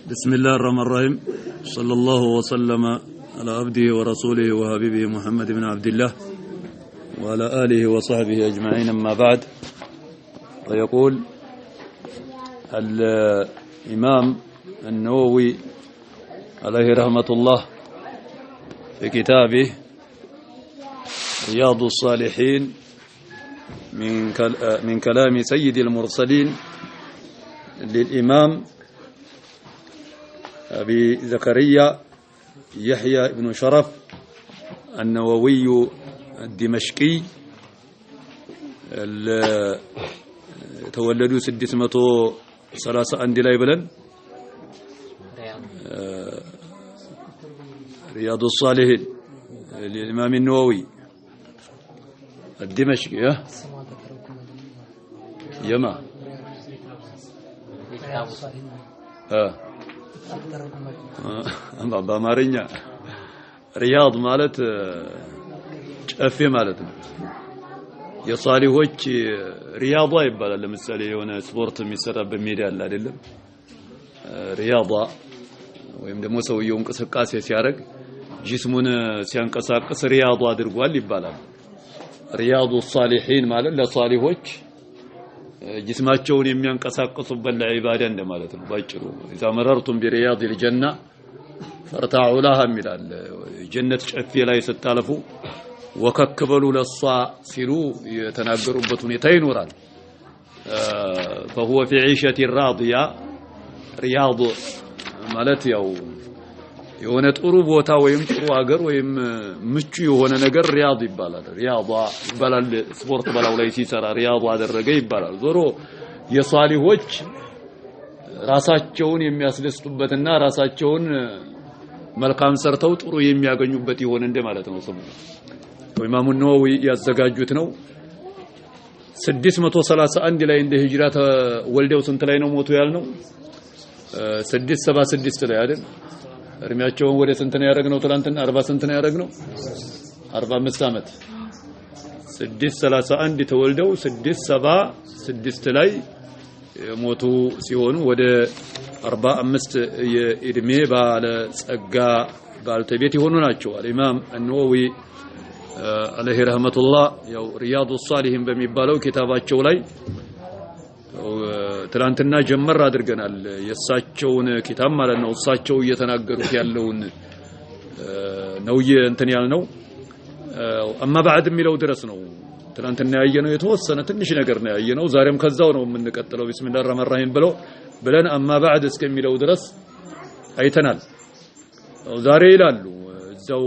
بسم الله الرحمن الرحيم. صلى الله وسلم على عبده ورسوله وحبيبه محمد بن عبد الله وعلى آله وصحبه أجمعين. أما بعد، فيقول الإمام النووي عليه رحمة الله في كتابه رياض الصالحين من كلام سيد المرسلين للإمام أبي زكريا يحيى بن شرف النووي الدمشقي، تولدوا 630 لا يبلن. رياض الصالحين للإمام النووي الدمشقي يما በአማርኛ ሪያድ ማለት ጨፌ ማለት ነው። የሷሊሆች ሪያዷ ይባላል። ለምሳሌ የሆነ ስፖርት የሚሰራበት ሜዳ አለ አይደለም? ሪያዷ ወይም ደግሞ ሰውየው እንቅስቃሴ ሲያደርግ ጅስሙን ሲያንቀሳቅስ ሪያዷ አድርጓል ይባላል። ሪያዱ ሷሊሂን ማለት ለሷሊሆች ጅስማቸውን የሚያንቀሳቅሱበት ለዒባዳ እንደማለት ነው ባጭሩ። ኢዛ መረርቱም ቢሪያዲል ጀና ፈርታዑ ለሃ ይላል። ጀነት ጨፌ ላይ ስታለፉ ወከክበሉ ለሷ ሲሉ የተናገሩበት ሁኔታ ይኖራል። فهو في عيشة راضية ሪያድ ማለት ያው የሆነ ጥሩ ቦታ ወይም ጥሩ ሀገር ወይም ምቹ የሆነ ነገር ሪያድ ይባላል። ሪያዷ ይባላል። ስፖርት በላው ላይ ሲሰራ ሪያዷ አደረገ ይባላል። ዞሮ የሷሊሆች ራሳቸውን የሚያስደስቱበትና ራሳቸውን መልካም ሰርተው ጥሩ የሚያገኙበት ይሆን እንደ ማለት ነው ስሙ። ኢማሙ ነወዊ ያዘጋጁት ነው። 631 ላይ እንደ ሂጅራ ተወልደው ስንት ላይ ነው ሞቱ ያልነው? 676 ላይ አይደል? እድሜያቸውን ወደ ስንት ነው ያደረግነው? ትላንትና 40 ስንት ነው ያደረግነው? 45 ዓመት። 631 ተወልደው 676 ላይ ሞቱ ሲሆኑ ወደ 45 የእድሜ ባለ ጸጋ ባልተቤት የሆኑ ናቸው። አልኢማም አልነወዊ አለይሂ ረህመቱላህ ያው ሪያዱ ሷሊሂን በሚባለው ኪታባቸው ላይ ትላንትና ጀመር አድርገናል የሳቸውን ኪታብ ማለት ነው። እሳቸው እየተናገሩት ያለውን ነው እንትን ያልነው አማ ባዕድ የሚለው ድረስ ነው። ትላንትና ያየነው የተወሰነ ትንሽ ነገር ነው ያየነው። ዛሬም ከዛው ነው የምንቀጥለው። ቢስሚላሂር ረህማኒር ረሂም ብለን አማ ባዕድ እስከሚለው ድረስ አይተናል። ዛሬ ይላሉ እዛው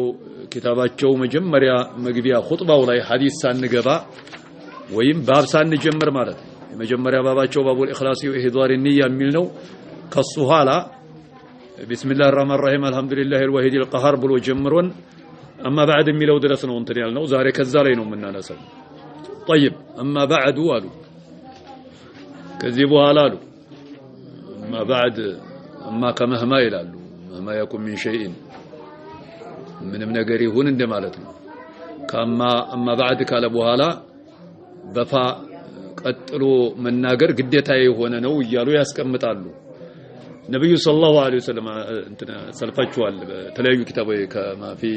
ኪታባቸው መጀመሪያ መግቢያ ኹጥባው ላይ ሐዲስ ሳንገባ ወይም ባብ ሳንጀምር ማለት ነው። የመጀመሪያ ባባቸው ባቡል ኢኽላስ ወኢህዳር النية የሚል ነው። ከሱ ኋላ ቢስሚላሂር ረህማኒር ረሂም አልሐምዱሊላሂል ወሂዲል ቀሃር ብሎ ጀምሮን አማ ባዕድ የሚለው ድረስ ነው እንትን ያልነው። ዛሬ ከዛ ላይ ነው የምናነሳው። طيب اما بعد አሉ ከዚህ በኋላ አሉ اما بعد اما ከመህማ ይላሉ። ما يكون من شيء ምንም ነገር ይሁን እንደማለት ነው። اما بعد ካለ በኋላ በፋ ቀጥሎ መናገር ግዴታ የሆነ ነው እያሉ ያስቀምጣሉ። ነብዩ ሰለላሁ ዐለይሂ ወሰለም እንትና ሰልፋቸዋል በተለያዩ ኪታቦች كما في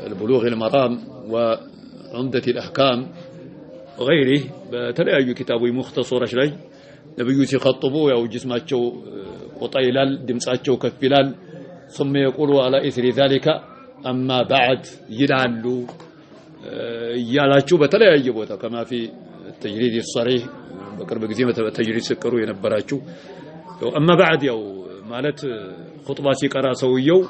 البلوغ المرام وعمدة الأحكام وغيره በተለያዩ ኪታቦች ሙኽተሰሮች ላይ ነብዩ ሲخطቡ ያው ጅስማቸው ቆጣ ይላል፣ ድምጻቸው ከፍ ይላል። ثم يقولوا على إثر ذلك أما بعد ይላሉ ያላችሁ በተለያየ ቦታ كما في التجريد الصريح በቅርብ ጊዜ በተጅሪድ ሲቀሩ የነበራችሁ اما بعد ያው ማለት ኹጥባ ሲቀራ ሰውየው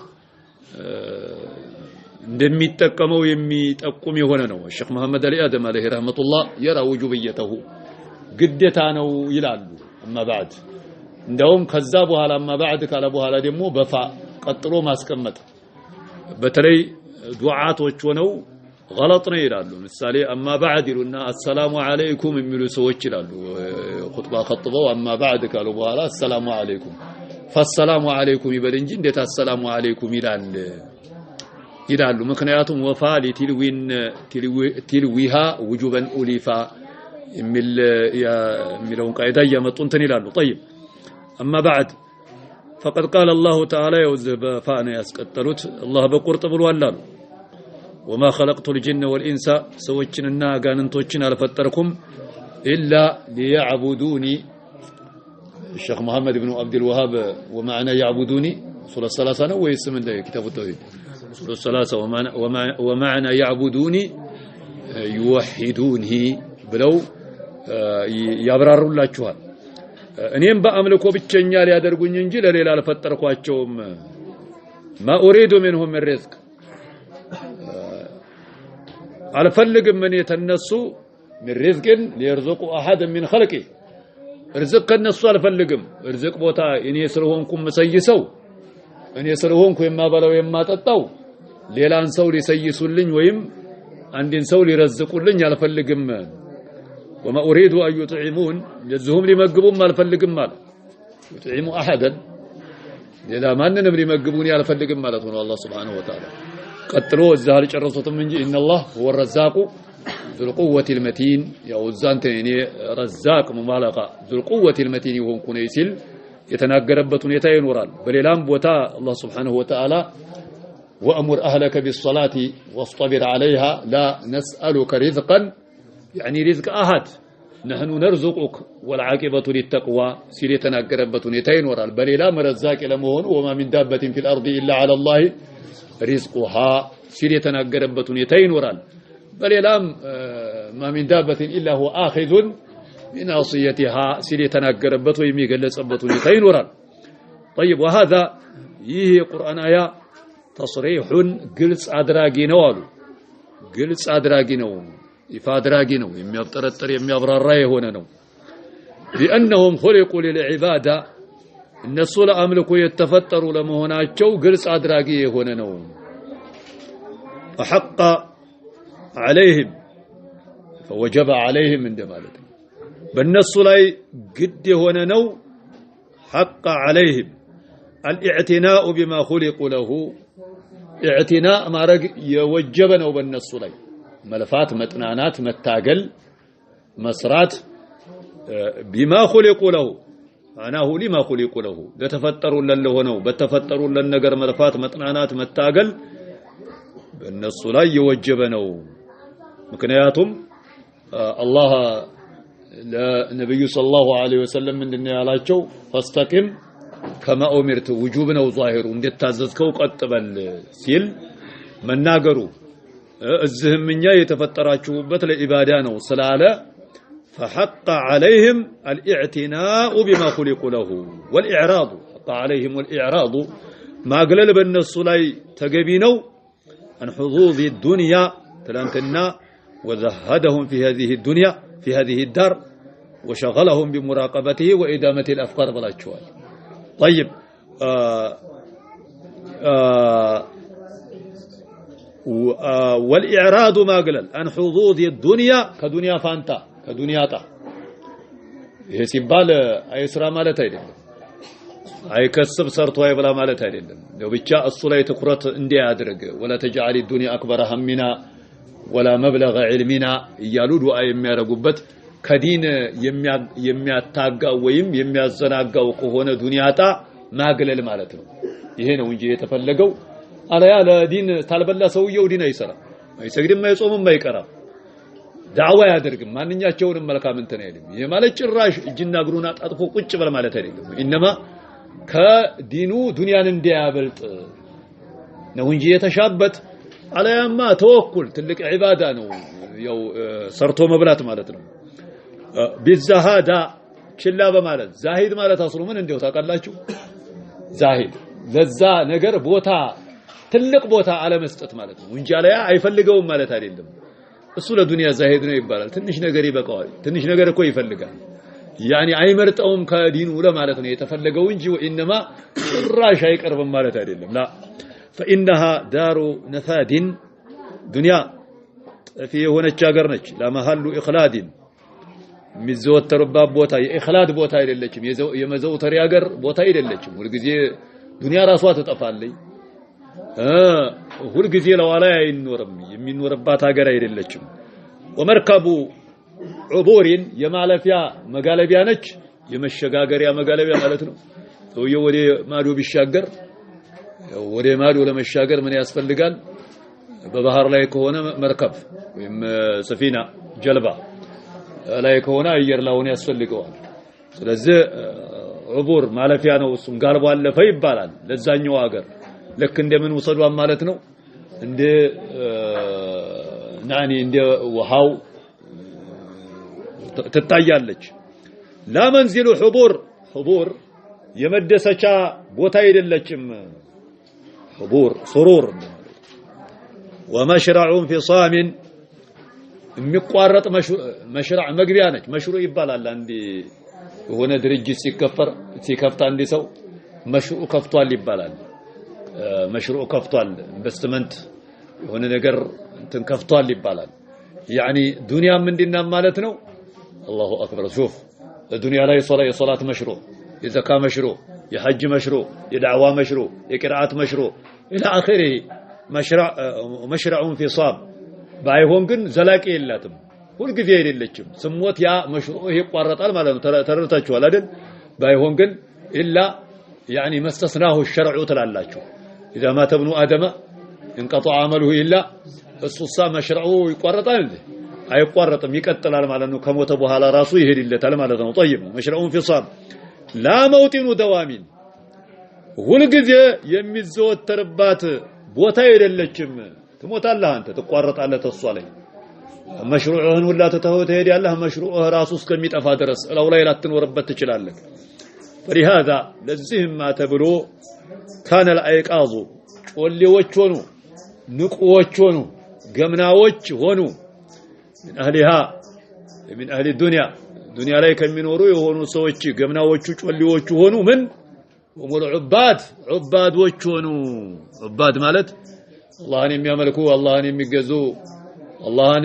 እንደሚጠቀመው የሚጠቁም የሆነ ነው። ሼክ መሐመድ አሊ አደም አለይሂ ረህመቱላህ የራ ውጁብየተሁ ግዴታ ነው ይላሉ። اما بعد እንደውም ከዛ በኋላ اما بعد ካለ በኋላ ደግሞ በፋ ቀጥሎ ማስቀመጥ በተለይ ዱዓቶች ሆነው غلط ነው ይላሉ። ምሳሌ اما بعد ይሉና السلام عليكم የሚሉ ሰዎች ይላሉ። ኹጥባ ኸጥበው اما بعد ካሉ በኋላ السلام عليكم فالسلام عليكم ይበል እንጂ እንዴት السلام عليكم ይላሉ። ምክንያቱም ወፋ ቲልዊሃ ውጁበን ኡሊፋ የሚለውን ቃይዳ ያመጡ እንትን ይላሉ። طيب اما بعد فقد قال الله تعالى يوذب فانا يسقطلوت الله بقرط ብሏል وما خلقت الجن والانس سوچننا غاننتوچن አልፈጠርኩም الا ليعبدوني الشيخ محمد بن عبد الوهاب ومعنى يعبدوني سورة الثلاثة ነው ወይስ ምን ላይ كتاب التوحيد سورة الثلاثة ومعنى يعبدوني يوحدوني ብለው ያብራሩላችኋል እኔም በአምልኮ ብቸኛ ሊያደርጉኝ እንጂ ለሌላ አልፈጠርኳቸውም ما اريد منهم من رزق አልፈልግም እኔ ተነሱ من رزق ليرزقوا احد من خلقه رزق ከነሱ አልፈልግም رزق ቦታ እኔ ስለሆንኩም መሰይሰው እኔ ስለሆንኩ የማበላው የማጠጣው ሌላን ሰው ሊሰይሱልኝ ወይም አንድን ሰው ሊረዝቁልኝ አልፈልግም وما اريد ان يطعمون لزهم ليمغبون አልፈልግም ማለት يطعموا احدا ሌላ ማንንም ሊመግቡኝ አልፈልግም ማለት ነው አላህ Subhanahu Wa Ta'ala ቀጥሎ እዛው ጨርሶትም እንጂ ان الله هو الرزاق ذو القوة المتين يا وزانتني رزاق مبالغة ذو القوة المتين يكون يسيل يتناغربت ሁኔታ ይኖራል በሌላም ቦታ አላህ Subhanahu Wa Ta'ala وأمر أهلك بالصلاة واصطبر عليها لا نسألك رزقا يعني رزق أحد نحن نرزقك والعاقبة للتقوى سيري تناغربت ሁኔታ ይኖራል በሌላም رزاق ለመሆኑ وما من دابة في الأرض إلا على الله رزقها سيري تناغربت ሁኔታ ይኖራል በሌላም ما من دابة إلا هو آخذ بناصيتها سيري تناغربت ويميገለጽበት ሁኔታ ይኖራል طيب وهذا ይህ ቁርአን አያ تصريح ግልጽ አድራጊ ነው አሉ ግልጽ አድራጊ ነው ይፋ አድራጊ ነው የሚያብጠረጥር የሚያብራራ የሆነ ነው لأنهم خلقوا للعبادة እነሱ ለአምልኮ የተፈጠሩ ለመሆናቸው ግልጽ አድራጊ የሆነ ነው فحق عليهم فوجب عليهم እንደማለት ነው በእነሱ ላይ ግድ የሆነ ነው حق عليهم الاعتناء بما خلقوا له اعتناء ማረግ የወጀበ ነው በእነሱ ላይ መልፋት መጥናናት መታገል መስራት بما خلقوا له أنه لما خلقوا له ለተፈጠሩልን ለሆነው በተፈጠሩልን ነገር መልፋት መጥናናት መታገል በእነሱ ላይ የወጀበ ነው ምክንያቱም አላህ ለነብዩ ሰለላሁ ዐለይሂ ወሰለም ምንድነው ያላቸው فاستقم كما أمرت وجوب ነው ዛሂሩ እንደታዘዝከው ቀጥበል ሲል መናገሩ እዚህም እኛ የተፈጠራችሁበት ለኢባዳ ነው ስላለ فحق عليهم الاعتناء بما خلقوا له والإعراض حق عليهم والإعراض ما قلل بالنص ላይ ተገቢ ነው عن حظوظ الدنيا تلانتنا وزهدهم في هذه الدنيا في هذه الدار وشغلهم بمراقبته وإدامة الأفكار بلاچوال طيب والإعراض ما قلل عن حظوظ الدنيا كدنيا فانتا كدنيا تا ይሄ ሲባል አይስራ ማለት አይደለም አይከስብ ሰርቶ አይብላ ማለት አይደለም ነው ብቻ እሱ ላይ ትኩረት እንዲያድርግ ولا تجعل الدنيا اكبر همنا ولا مبلغ علمنا እያሉ ዱዓ የሚያረጉበት ከዲን የሚያታጋው ወይም የሚያዘናጋው ከሆነ ዱንያታ ማግለል ማለት ነው ይሄ ነው እንጂ የተፈለገው አለያ ለዲን ታልበላ ሰውየው ዲን አይሰራ አይሰግድም አይጾምም አይቀራም ዳዋ ያደርግም ማንኛቸውንም መልካም እንትን አይልም ይሄ ማለት ጭራሽ እጅና እግሩን አጣጥፎ ቁጭ በል ማለት አይደለም ኢንማ ከዲኑ ዱንያን እንዲያበልጥ ነው እንጂ የተሻበት አለያማ ተወኩል ትልቅ ዒባዳ ነው ያው ሰርቶ መብላት ማለት ነው ቢዛሃዳ ችላ በማለት ዛሂድ ማለት አስሩ ምን እንደው ታውቃላችሁ ዛሂድ ለዛ ነገር ቦታ ትልቅ ቦታ አለመስጠት ማለት ነው እንጂ አለያ አይፈልገውም ማለት አይደለም እሱ ለዱንያ ዛሂድ ነው ይባላል ትንሽ ነገር ይበቃዋል ትንሽ ነገር እኮ ይፈልጋል يعني አይመርጠውም ከዲኑ ለማለት ነው የተፈለገው እንጂ ወኢንማ ጭራሽ አይቀርብም ማለት አይደለም لا فإنها دار نفاد دنيا في ሆነች ሀገር ነች ለመሐሉ ኢኽላድ የሚዘወተርባት ቦታ የኢኽላድ ቦታ አይደለችም የመዘውተሪ ሀገር ቦታ አይደለችም ሁሉ ጊዜ ዱንያ ራሷ ተጠፋለች ሁሉ ጊዜ ለዋላ አይኖርም የሚኖርባት ሀገር አይደለችም ወመርከቡ ዑቡሪን የማለፊያ መጋለቢያ ነች የመሸጋገሪያ መጋለቢያ ማለት ነው ሰውየው ወደ ማዶ ቢሻገር ወደ ማዶ ለመሻገር ምን ያስፈልጋል በባህር ላይ ከሆነ መርከብ ወይም ሰፊና ጀልባ ላይ ከሆነ አየር ላውን ያስፈልገዋል ስለዚህ ዑቡር ማለፊያ ነው እሱን ጋልቦ አለፈ ይባላል ለዛኛው ሀገር ለክ እንደምን ወሰዷን ማለት ነው እንደ ናኒ እንደ ውሃው ትታያለች لا منزل حضور የመደሰቻ ቦታ አይደለችም حضور سرور ومشرع انفصام የሚቋረጥ መሽራዕ መግቢያ ነች መሽሩዕ ይባላል አንዲ የሆነ ድርጅት ሲከፍታ አንዲ ሰው መሽሩዕ ከፍቷል ይባላል መሽሩዕ ከፍቷል ኢንቨስትመንት የሆነ ነገር እንትን ከፍቷል ይባላል يعني ዱንያም እንዲና ማለት ነው الله اكبر شوف الدنيا لا صلاة مشروع الزكاة مشروع يحج مشروع يدعوى مشروع يقراءات مشروع الى اخره مشرع انفصام ባይሆን ግን ዘላቂ የላትም ሁሉ ጊዜ አይደለችም ስሞት ያ መሽሩዕ ይቋረጣል ማለት ነው ተረድታችኋል አይደል ባይሆን ግን الا يعني ما استثناه الشرع ትላላችሁ اذا ما ابن ادم انقطع عمله الا الصص مشرعه ይቋረጣል አይቋረጥም ይቀጥላል ማለት ነው ከሞተ በኋላ ራሱ ይሄድለታል ማለት ነው طيب مشرع انفصام لا موطن دوام ሁሉ ጊዜ የሚዘወተርባት ቦታ አይደለችም ትሞታለህ አንተ ትቋረጣለህ ተሷ ላይ መሽሩዕህን ሁላ ተተው ትሄዳለህ መሽሩዕህ ራሱ እስከሚጠፋ ድረስ እላው ላይ ላትኖርበት ትችላለህ فلهذا ለዚህም ተብሎ كان الايقاظ ጮሌዎች ሆኑ ንቁዎች ሆኑ ገምናዎች ሆኑ من اهلها من اهل الدنيا ዱንያ ላይ ከሚኖሩ የሆኑ ሰዎች ገምናዎቹ ጮሌዎቹ ሆኑ ምን ወሙል ዑባዶች ሆኑ ዑባድ ማለት አላህን የሚያመልኩ አላህን የሚገዙ አላህን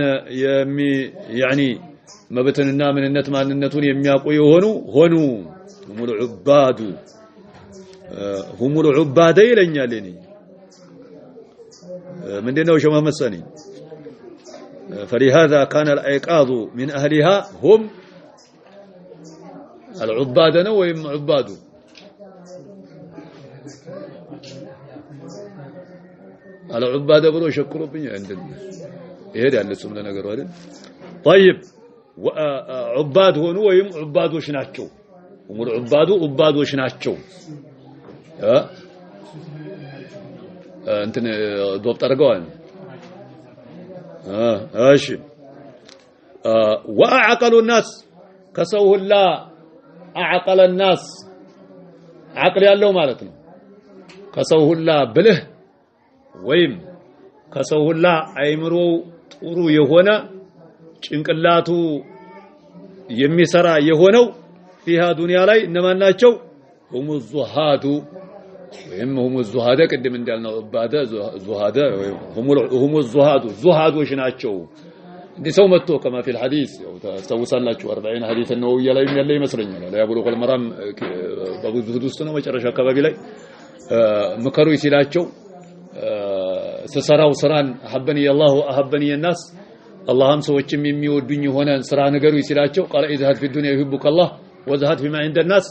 يعني መብትንና ምንነት ማንነቱን የሚያውቁ የሆኑ ሆኑ هم العباد ይለኛል እኔ ምንድነው ሸማ መሰኒ فلهذا كان الايقاظ من اهلها هم العباد وهم عباد العباد ብሎ ሸክሩብኝ እንደነ ይሄዳል እሱም ለነገሩ አይደል طيب عباد ሆኑ ወይም عبادዎች ናቸው ሙሉ عبادዎች ናቸው እንትን ዶብ ጠርገዋል እሺ واعقل الناس ከሰው ሁላ اعقل الناس عقل ያለው ማለት ነው ከሰው ሁላ ብልህ ወይም ከሰው ሁላ አይምሮ ጥሩ የሆነ ጭንቅላቱ የሚሰራ የሆነው فيها ዱንያ ላይ እነማን ናቸው هم الزهاد ወይም هم الزهاد ቅድም እንዳልነው ባደ زهاد هم الزهاد زهادዎች ናቸው እንዴ ሰው መጥቶ كما في الحديث ተስተውሳላችሁ 40 ሐዲስ ነው ያለ ይመስለኛል لا يبلغ المرام ባቡ ዝሁድ ውስጥ ነው መጨረሻ አካባቢ ላይ ምከሩ ይላቸው ስሰራው ስራን አሐበኒ الله واحبني الناس اللهم ሰዎችም የሚወዱኝ ሆነ ስራ ነገሩ ይላቸው قال اذا في الدنيا يحبك الله وزهد فيما عند الناس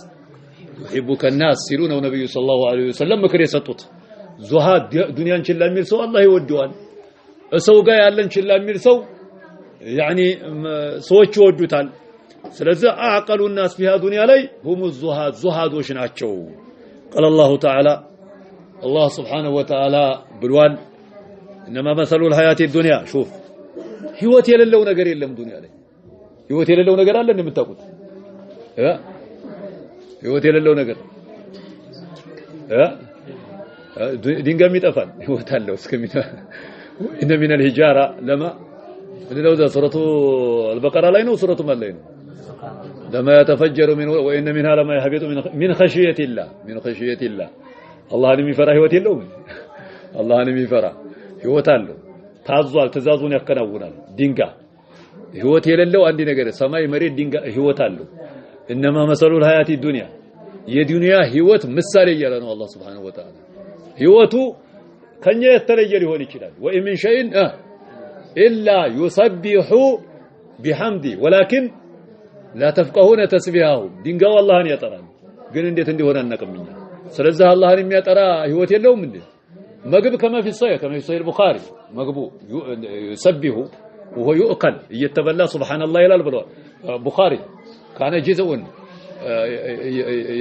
يحبك الناس ሲሉን ነው ነብዩ ሰለላሁ ዐለይሂ ወሰለም ምክር የሰጡት ዙሃድ ዱንያን ችላ የሚል ሰው አላህ ይወደዋል ሰው ጋር ያለን ችላ የሚል ሰው يعني ሰዎች ይወዱታል ስለዚህ አቀሉ الناس فيها ዱንያ ላይ هم الزهاد زهادዎች ናቸው قال الله تعالى الله سبحانه وتعالى ብሏል انما مثل الحياه الدنيا شوف ህይወት የሌለው ነገር የለም ዱንያ ላይ ህይወት የሌለው ነገር አለ እንደምታውቁት ህይወት የሌለው ነገር ድንጋይ ይጠፋል ህይወት አለው እስከሚታ ان من الحجاره لما ምንድነው ሱረቱ አልበቀራ ላይ ነው ሱረቱ ማን ላይ ነው لما يتفجر من وان منها لما يهبط من خشيه الله من خشيه الله አላህን የሚፈራ ህይወት የለውም አላህን የሚፈራ ህይወት አለው ታዟል ትእዛዙን ያከናውናል ድንጋይ ህይወት የሌለው አንድ ነገር ሰማይ መሬት ድንጋይ ህይወት አለው انما مثل الحياه الدنيا የዱንያ ህይወት ምሳሌ ያለ ነው አላህ Subhanahu Wa Ta'ala ህይወቱ ከኛ የተለየ ሊሆን ይችላል ወይ ምን شيء الا يسبح بحمدي ولكن لا تفقهون تسبيحه ድንጋው አላህን ያጠራል ግን እንዴት እንደሆነ አናቀምኛ ስለዚህ አላህን የሚያጠራ ህይወት የለውም እንዴ ምግብ كما في صحيح البخاري ምግቡ يسبح وهو يؤكل እየተበላ سبحان الله ይላል ብለዋል ቡኻሪ كان جزء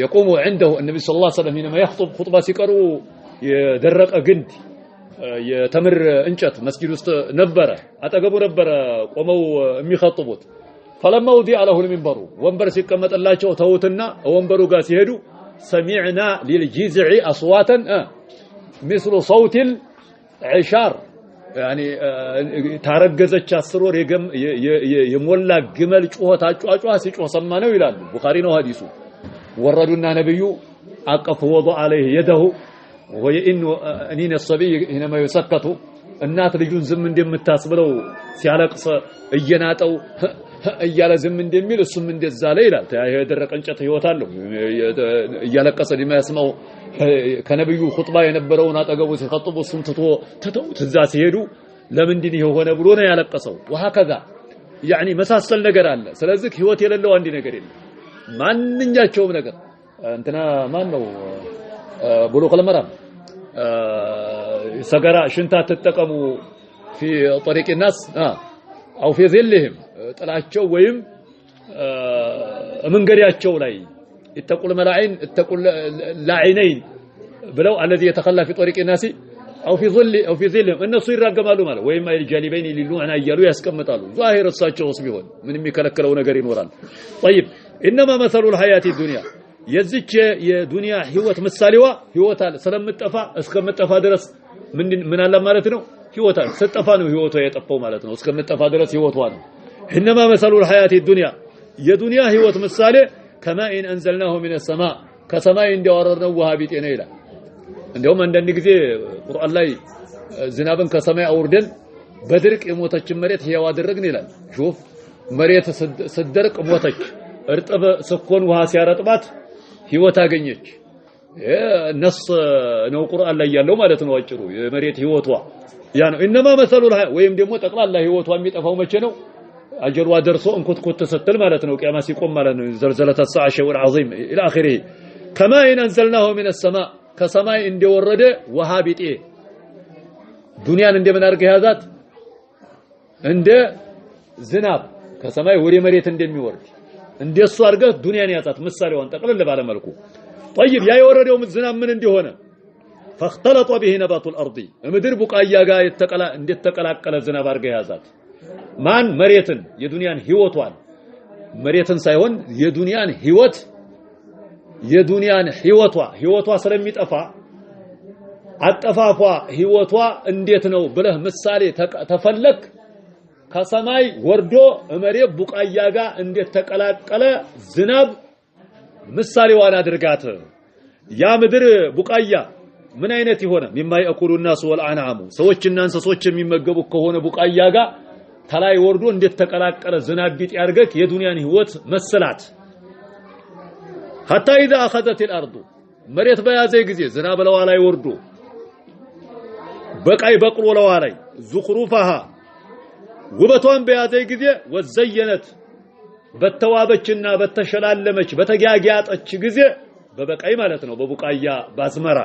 يقوم عنده النبي صلى الله عليه وسلم حينما يخطب خطبه ሲቀሩ የደረቀ ግንድ የተምር እንጨት መስጊድ ውስጥ ነበረ አጠገቡ ነበረ ቆመው የሚخطቡት فلما وضع له المنبر ወንበር ሲቀመጥላቸው ተውትና ወንበሩ ጋር ሲሄዱ سمعنا للجذع اصواتا مثل صوت العشار يعني ታረገዘች 10 ወር የሞላ ግመል ጩኸት አጫጫ ሲጮህ ሰማነው ይላሉ ቡኻሪ ነው ሐዲሱ ወረዱና ነብዩ አቀፉ وضع عليه يده ويئن انين الصبي حينما يسكت እናት ልጁን ዝም እንደምታስብለው ሲያለቅስ እየናጠው እያለ ዝም እንደሚል እሱም እንደዛ ላይ ይላል ይሄ ደረቀ እንጨት ህይወት አለው እያለቀሰ ሊማስማው ከነብዩ ኹጥባ የነበረውን አጠገቡ ሲخطቡ እሱም ተተው ትዛ ሲሄዱ ለምንድን ይሄ ሆነ ብሎ ነው ያለቀሰው وهكذا يعني መሳሰል ነገር አለ ስለዚህ ህይወት የሌለው አንዲ ነገር የለም ማንኛቸውም ነገር እንትና ማን ነው ብሉግ ለመራም ሰገራ ሽንታ ተጠቀሙ في طريق الناس او في ظلهم ጥላቸው ወይም መንገሪያቸው ላይ ይተቁል መላእን ይተቁል ላዒነይን ብለው الذي يتخلى في طريق الناس او في ظلهم እነሱ ይራገማሉ ማለት ወይም الجانبين ሊሉና እያሉ ያስቀምጣሉ ዛሂር እሳቸውስ ቢሆን ምንም የሚከለከለው ነገር ይኖራል طيب انما مثل الحياه الدنيا የዚች የዱንያ ህይወት ምሳሌዋ ህይወት አለ ስለምትጠፋ እስከምትጠፋ ድረስ ምን አለ ማለት ነው ህይወት አለ ስትጠፋ ነው ህይወቷ የጠፋው ማለት ነው እስከምትጠፋ ድረስ ህይወቷ ነው انما مثل الحياه الدنيا የዱንያ ህይወት ምሳሌ كما ان انزلناه من السماء ከሰማይ እንዲያወረድነው ውሃ ቢጤ ነው ይላል እንደውም አንዳንድ ጊዜ ቁርአን ላይ ዝናብን ከሰማይ አውርደን በድርቅ የሞተችን መሬት ህያው አደረግን ይላል ሹፍ መሬት ስደርቅ ሞተች እርጥብ ስኮን ውሃ ሲያረጥባት ህይወት አገኘች ነስ ነው ቁርአን ላይ ያለው ማለት ነው አጭሩ የመሬት ህይወቷ ያ ነው انما مثل ወይም ደግሞ ጠቅላላ ህይወቷ የሚጠፋው መቼ ነው አጀሯ ደርሶ እንኩትኩት ተሰጥል ማለት ነው ቂያማ ሲቆም ማለት ነው ዘልዘለተ الساعه شيء عظيم الى اخره كما ان انزلناه من السماء ከሰማይ እንደወረደ ውሃ ቢጤ ዱንያን እንደምን አርገ ያዛት እንደ ዝናብ ከሰማይ ወደ መሬት እንደሚወርድ እንደሱ አርገ ዱንያን ያዛት ምሳሌዋን ጠቅለል ባለ መልኩ طيب ያ የወረደው ዝናብ ምን እንደሆነ فاختلط به نبات الارض ምድር ቡቃያ ጋር እንደተቀላቀለ ዝናብ አርገ ያዛት ማን መሬትን የዱንያን ህይወቷን መሬትን ሳይሆን የዱንያን ህይወቷ ስለሚጠፋ አጠፋፏ ህይወቷ እንዴት ነው ብለህ ምሳሌ ተፈለክ ከሰማይ ወርዶ መሬት ቡቃያ ጋር እንደተቀላቀለ ዝናብ ምሳሌዋን አድርጋት ያ ምድር ቡቃያ ምን አይነት ይሆነ ሚማይ አኩሉ الناس والانعام ሰዎችና እንስሶች የሚመገቡ ከሆነ ቡቃያ ጋር ተላይ ወርዶ እንደተቀላቀለ ዝናብ ቢጥ ያርገክ የዱንያን ህይወት መስላት حتى اذا اخذت الارض መሬት በያዘ ጊዜ ዝናብ ለዋ ላይ ወርዶ በቃይ በቅሎ ለዋ ላይ ዙخرفها ውበቷን በያዘ ጊዜ ወዘየነት በተዋበችና በተሸላለመች በተጋጋጠች ጊዜ በበቃይ ማለት ነው በቡቃያ ባዝመራ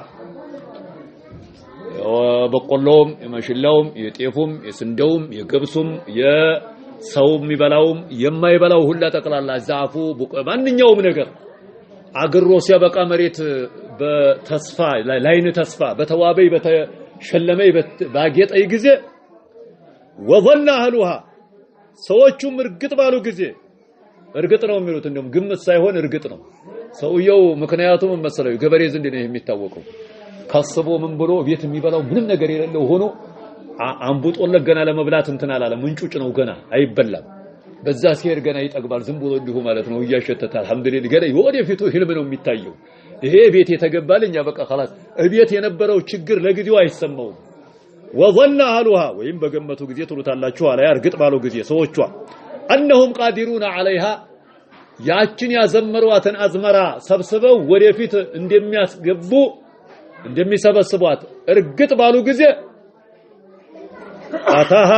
በቆሎም የማሽላውም የጤፉም የስንዴውም የገብሱም የሰውም ይበላውም የማይበላው ሁላ ጠቅላላ ዛፉ ማንኛውም ነገር አግሮ ሲያበቃ መሬት በተስፋ ላይን ተስፋ በተዋበይ በተሸለመይ ባጌጠይ ጊዜ وظن اهلها ሰዎቹም እርግጥ ባሉ ጊዜ እርግጥ ነው የሚሉት እንደውም ግምት ሳይሆን እርግጥ ነው ሰውየው ምክንያቱም መሰለው ገበሬ ዘንድ ነው የሚታወቀው ካስቦ ምን ብሎ ቤት የሚበላው ምንም ነገር የሌለው ሆኖ አንቡጦለት ገና ለመብላት እንትን አላለ ምንጩጭ ነው ገና አይበላም በዛ ሲሄድ ገና ይጠግባል ዝም ብሎ እንዲሁ ማለት ነው እያሸተተ አልহামዱሊላህ ገና ወደፊቱ ህልም ነው የሚታየው ይሄ ቤት የተገባልኛ በቃ خلاص እቤት የነበረው ችግር ለጊዜው አይሰማው وظن اهلها ወይም በገመቱ ጊዜ ትሉታላችሁ አለ ያርግጥ ባለው ጊዜ ሰዎቿ انهم قادرون عليها ያችን ያዘመሯትን አዝመራ ሰብስበው ወደፊት እንደሚያስገቡ እንደሚሰበስቧት እርግጥ ባሉ ጊዜ አታሃ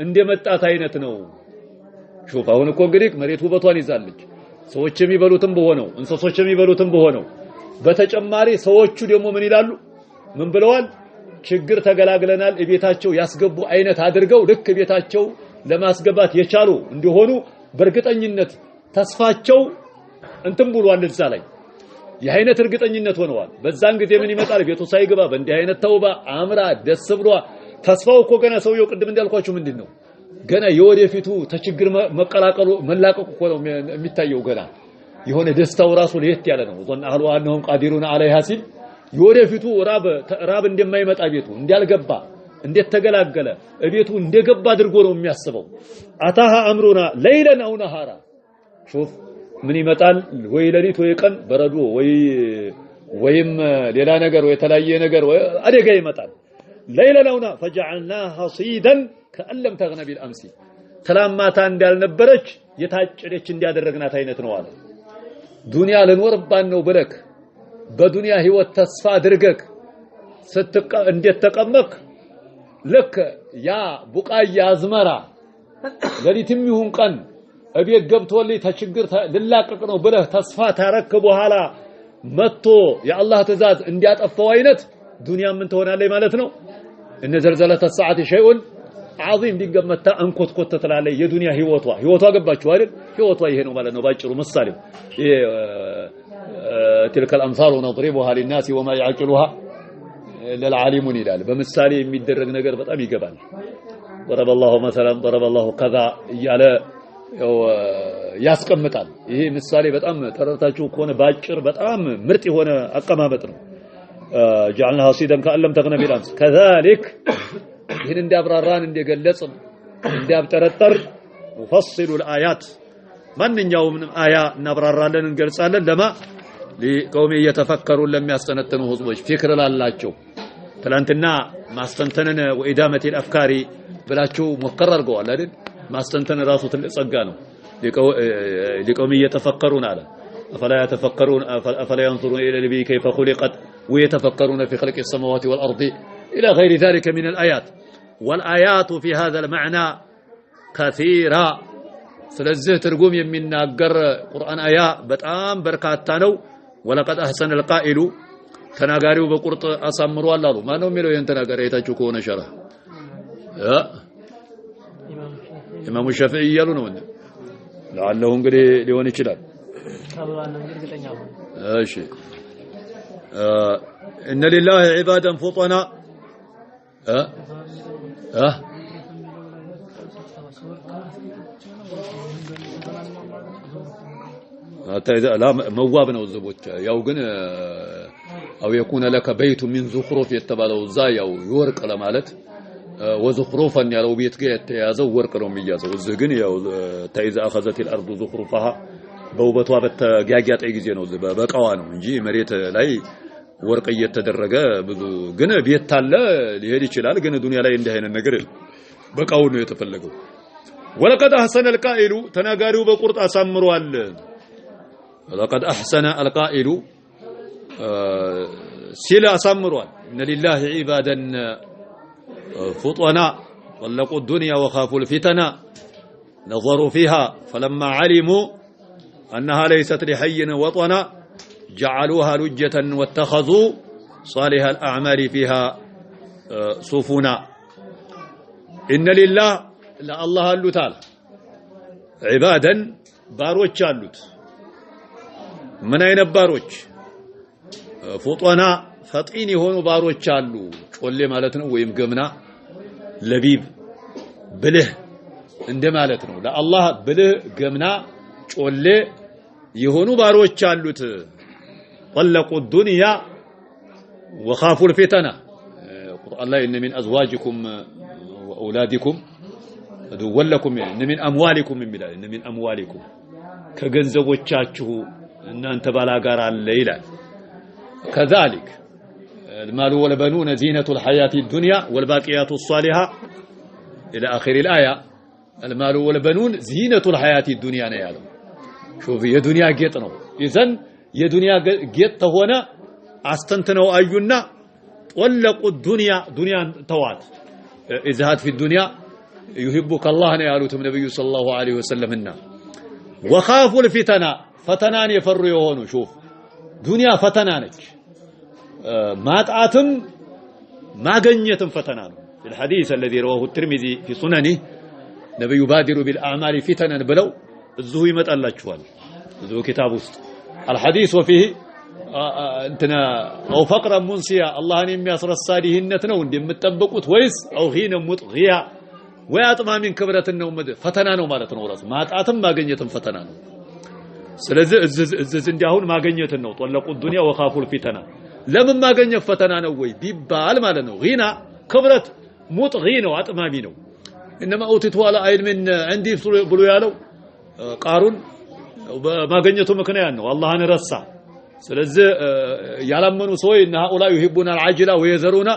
እንደመጣት አይነት ነው ሹፍ አሁን እኮ እንግዲህ መሬት ውበቷን ይዛለች ሰዎች የሚበሉትም በሆነው እንስሶች የሚበሉትም በሆነው በተጨማሪ ሰዎቹ ደግሞ ምን ይላሉ ምን ብለዋል ችግር ተገላግለናል እቤታቸው ያስገቡ አይነት አድርገው ልክ ቤታቸው ለማስገባት የቻሉ እንደሆኑ በእርግጠኝነት ተስፋቸው እንትን ብሏል እዛ ላይ የአይነት እርግጠኝነት ሆነዋል በዛን ጊዜ ምን ይመጣል ቤቱ ሳይገባ በእንዲህ አይነት ተውባ አምራ ደስ ብሏ ተስፋው እኮ ገና ሰውየው ቅድም እንዳልኳችሁ ምንድነው ገና የወደፊቱ ተችግር መቀላቀሉ መላቀቁ እኮ ነው የሚታየው ገና የሆነ ደስታው ራሱ ለየት ያለ ነው ወን አህሉ አንሁም ቃዲሩን አለይሃ ሲል የወደፊቱ ራብ እንደማይመጣ ቤቱ እንዲያልገባ እንዴት ተገላገለ ቤቱ እንደገባ አድርጎ ነው የሚያስበው አታሃ አምሩና ለይለን አው ነሃራ ሹፍ ምን ይመጣል ወይ ለሊት ወይ ቀን በረዶ ወይም ሌላ ነገር ወይ ተላየ ነገር ወይ አደጋ ይመጣል ليلا لونا فجعلناها حصيدا كأن لم تغن بالأمس تلامات እንዳልነበረች የታጨደች እንዲያደረግናት አይነት ነው አለ ዱንያ ለኖርባን ነው ብለክ በዱንያ ህይወት ተስፋ አድርገክ እንዴት ተቀመክ ለክ ያ ቡቃያ አዝመራ ለሊትም ይሁን ቀን እቤት ገብቶልኝ ተችግር ልላቀቅ ነው ብለህ ተስፋ ታረክ በኋላ መጥቶ የአላህ ትእዛዝ እንዲያጠፋው አይነት ዱንያ ምን ትሆናለች ማለት ነው ان زلزله الساعه شيء عظيم ቢገመታ እንኮትኮት ተላለይ የዱንያ ህይወቷ ገባችሁ አይደል ህይወቷ ይሄ ነው ማለት ነው ባጭሩ ምሳሌው تلك الامثال نضربها للناس وما يعقلها الا العالمون ይላል በምሳሌ የሚደረግ ነገር በጣም ይገባል ضرب الله مثلا ضرب الله كذا ያለ ያስቀምጣል ይሄ ምሳሌ በጣም ተረታችሁ ከሆነ ባጭር በጣም ምርጥ የሆነ አቀማመጥ ነው جعلناها حصيدا كأن لم تغن بالأمس كذلك ይህን እንዲያብራራን እንዲገለጽ እንዲያብጠረጠር وفصل الآيات ማንኛውም አያ እናብራራለን እንገልጻለን ለማ لقوم يتفكرون ለሚያስተነትኑ ህዝቦች ፍክር ላላቸው ትላንትና ማስተንተንን ወኢዳመት الافكار ብላችሁ ሙከራ አድርገዋል አይደል ማስተንተን ራሱ ትልቅ ጸጋ ነው لقوم يتفكرون على أفلا يتفكرون أفلا ينظرون إلى الإبل كيف خلقت ويتفكرون في خلق السماوات والأرض إلى غير ذلك من الآيات والآيات في هذا المعنى كثيرة سلزه ترجم من ناقر قرآن آيات بتأم بركات نو ولقد أحسن القائل تناقروا بقرط أسمروا الله ما نؤمنوا ينتناقر يتجكون شره إمام الشافعي يلون لعلهم قد ليون يشلال ماشي إن لله عبادا فطنا لا مواب ነው ዝቦች ያው ግን አው يكون لك بيت من زخرف የተባለው ዛያው ይወርቅ ለማለት وزخرفا ያለው ቤት ጋር የተያዘው ወርቅ ነው የሚያዘው እዚህ ግን ያው ተይዛ اخذت الارض زخرفها በውበቷ በተጋጋጠ ጊዜ ነው በቃዋ ነው እንጂ መሬት ላይ ወርቅ እየተደረገ ብዙ ግን ቤት ታለ ሊሄድ ይችላል ግን ዱንያ ላይ እንዲህ አይነት ነገር በቃው ነው የተፈለገው ولقد احسن القائل ተናጋሪው በቁርጥ አሳምሯል ولقد احسن القائل ሲል አሳምሯል ان لله عبادا فطنا طلقوا الدنيا وخافوا الفتن نظروا فيها فلما علموا أنها ليست لحي وطنا جعلوها لجة واتخذوا صالح الأعمال فيها صفونا إن لله لا الله اللو تعالى عبادا باروች አሉት ምን አይነት ባሮች فطنا ፈጢን የሆኑ ባሮች አሉ ጮሌ ማለት ነው ወይም ገምና ለቢብ ብልህ እንደማለት ነው ለአላህ ብልህ ገምና ጮሌ የሆኑ ባሮች አሉት طلقوا الدنيا وخافوا الفتنه القران لا ان من ازواجكم واولادكم عدوا لكم ان من اموالكم ان من اموالكم ከገንዘቦቻችሁ እናንተ ባላጋር አለ ይላል كذلك المال والبنون زينة الحياة الدنيا والباقيات الصالحة إلى آخر الآية المال والبنون زينة الحياة الدنيا نيالو شوف يا دنيا جيتنا إذن يا دنيا جيت هنا أستنتنا أيونا طلقوا الدنيا دنيا توات إزهاد في الدنيا يحبك الله نيالو تم النبي صلى الله عليه وسلم وخافوا الفتنة ፈተናን የፈሩ የሆኑ ሹፍ ዱንያ ፈተና ነች ማጣትም ማገኘትም ፈተና ነው في الحديث الذي رواه الترمذي في سننه نبي يبادر بالأعمال فتنا بلو الزهو يمطالاچوال الزهو كتاب ውስጥ الحديث وفيه انتنا او فقرا منسيا الله የሚያስረሳ ዲህነት ነው እንደምትጠብቁት ወይስ او غين مطغيا ወይ አጥማሚን ክብረትን ነው ፈተና ነው ማለት ነው ራሱ ማጣትም ማገኘትም ፈተና ነው ስለዚህ እዝ እንዲያሁን ማገኘትን ነው ጠለቁ ዱንያ ወኻፉል ፊተና ለምን ማገኘት ፈተና ነው ወይ ቢባል ማለት ነው غينا ክብረት مطغي ነው አጥማሚ ነው انما اوتيت على علم من عندي ብሎ ያለው ቃሩን ማገኘቱ ምክንያት ነው አላህን ረሳ ስለዚህ ያላመኑ ሰዎች እና هؤلاء يحبون العاجله ويذرون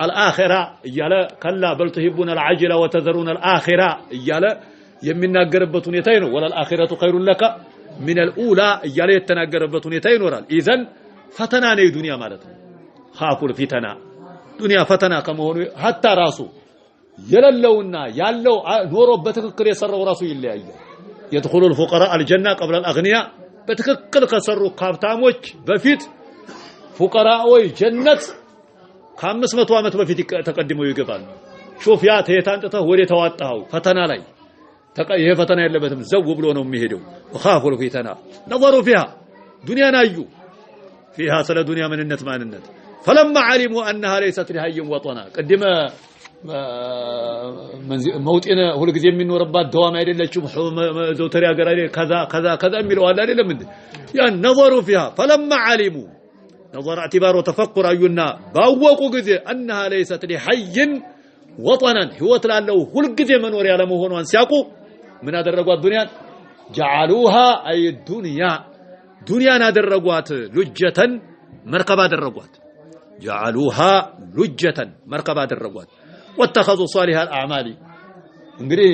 الاخره እያለ ከላ በል تحبون العاجله وتذرون الاخره እያለ የሚናገርበት ሁኔታ ነው ولا الاخره خير لك من الاولى እያለ የተናገረበት ሁኔታ ይኖራል اذا ፈተና ነው ዱንያ ማለት ነው خافوا الفتنه ዱንያ ፈተና ከመሆኑ hatta ራሱ የለለውና ያለው ኖሮ በትክክል የሰራው ራሱ ይለያያል يدخل الفقراء الجنه قبل الاغنياء በትክክል ከሰሩ ካብታሞች በፊት ፉቀራዎች ጀነት ከ500 ዓመት በፊት ተቀድመው ይገባሉ ሹፍ ያ ተየታንጥተህ ወደ ተዋጣው ፈተና ላይ ይሄ ፈተና የለበትም ዘው ብሎ ነው የሚሄደው وخافوا الفتنه نظروا فيها ዱንያ ናዩ فيها ስለ ዱንያ ምንነት ማንነት فلما علموا انها ليست لحي وطنا قدمه موطئنا ሁሉ ጊዜ የሚኖርባት ደዋም አይደለችም ዘውተሪ ሀገር አይደል ከዛ የሚለው አለ አይደለም እንዴ ያ نظروا فيها فلما علموا نظر اعتبار وتفكر اينا باوقوا ጊዜ انها ليست لحي وطنا ህይወት ላለው ሁሉ ጊዜ መኖር ያለ መሆኗን ሲያቁ ምን አደረጓት ዱንያን جعلوها اي الدنيا ዱንያን አደረጓት ሉጀተን መርከብ አደረጓት جعلوها لجة مركب አደረጓት واتخذوا صالح الاعمال እንግዲህ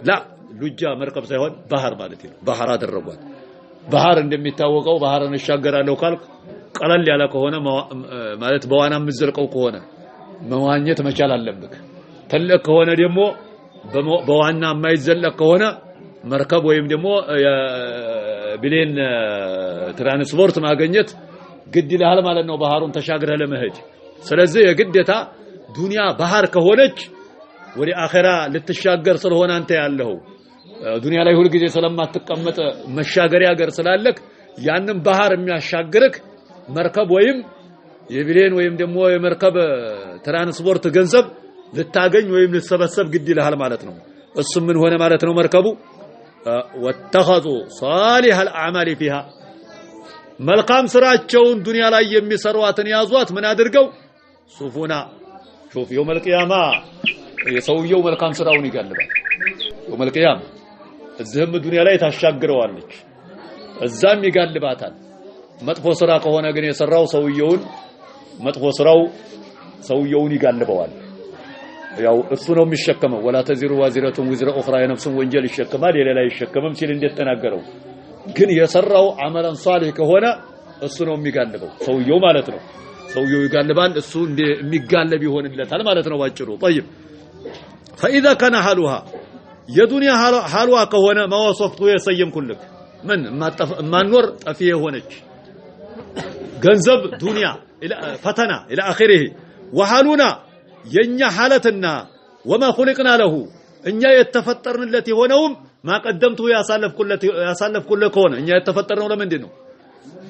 لا ሉጃ መርከብ ሳይሆን ባህር ማለት ነው ባህር አደረጓት ባህር እንደሚታወቀው ባህርን ይሻገራለው ካልክ ቀለል ያለ ከሆነ ማለት በዋና ምዝልቀው ከሆነ መዋኘት መቻል አለብክ ተለቅ ከሆነ ደግሞ በዋና የማይዘለቅ ከሆነ መርከብ ወይም ደግሞ ብሌን ትራንስፖርት ማግኘት ግድ ይላል ማለት ነው ባህሩን ተሻግረህ ለመሄድ ስለዚህ የግዴታ ዱንያ ባህር ከሆነች ወደ አኺራ ልትሻገር ስለሆነ አንተ ያለው ዱንያ ላይ ሁሉ ጊዜ ስለማትቀመጥ መሻገሪያ ሀገር ስላለክ ያንን ባህር የሚያሻግርክ መርከብ ወይም የብሌን ወይም ደግሞ የመርከብ ትራንስፖርት ገንዘብ ልታገኝ ወይም ልትሰበሰብ ግድ ይላል ማለት ነው እሱ ምን ሆነ ማለት ነው መርከቡ واتخذوا صالح الاعمال فيها መልካም ስራቸውን ዱንያ ላይ የሚሰሩዋትን ያዟት ምን አድርገው ሱፉና ሹፍ يوم القيامه የሰውየው መልካም ስራውን ይጋልባል يوم القيامه እዚህም ዱንያ ላይ ታሻግረዋለች እዛም ይጋልባታል መጥፎ ስራ ከሆነ ግን የሰራው ሰውየውን መጥፎ ስራው ሰውየውን ይጋልበዋል ያው እሱ ነው የሚሸከመው ولا تزر وازرة وزر اخرى የነፍሱን ወንጀል ይሸከማል የሌላ ይሸከምም ሲል እንደተናገረው ግን የሰራው አመላን ሷሊህ ከሆነ እሱ ነው የሚጋልበው ሰውየው ማለት ነው ሰውየው ይጋልባል እሱ እንደሚጋለብ ይሆንለታል ማለት ነው ባጭሩ طيب فاذا كان حالها የዱንያ حالها ከሆነ ما وصفته يسيمكلك ምን ማንወር ጠፊየ ሆነች ገንዘብ ዱንያ ፈተና الى اخره وحالنا የኛ ሐለትና وما خلقنا له እኛ የተፈጠርንለት የሆነውም ማቀደምቱ ያሳለፍኩለት ከሆነ እኛ የተፈጠርነው ለምንድን ነው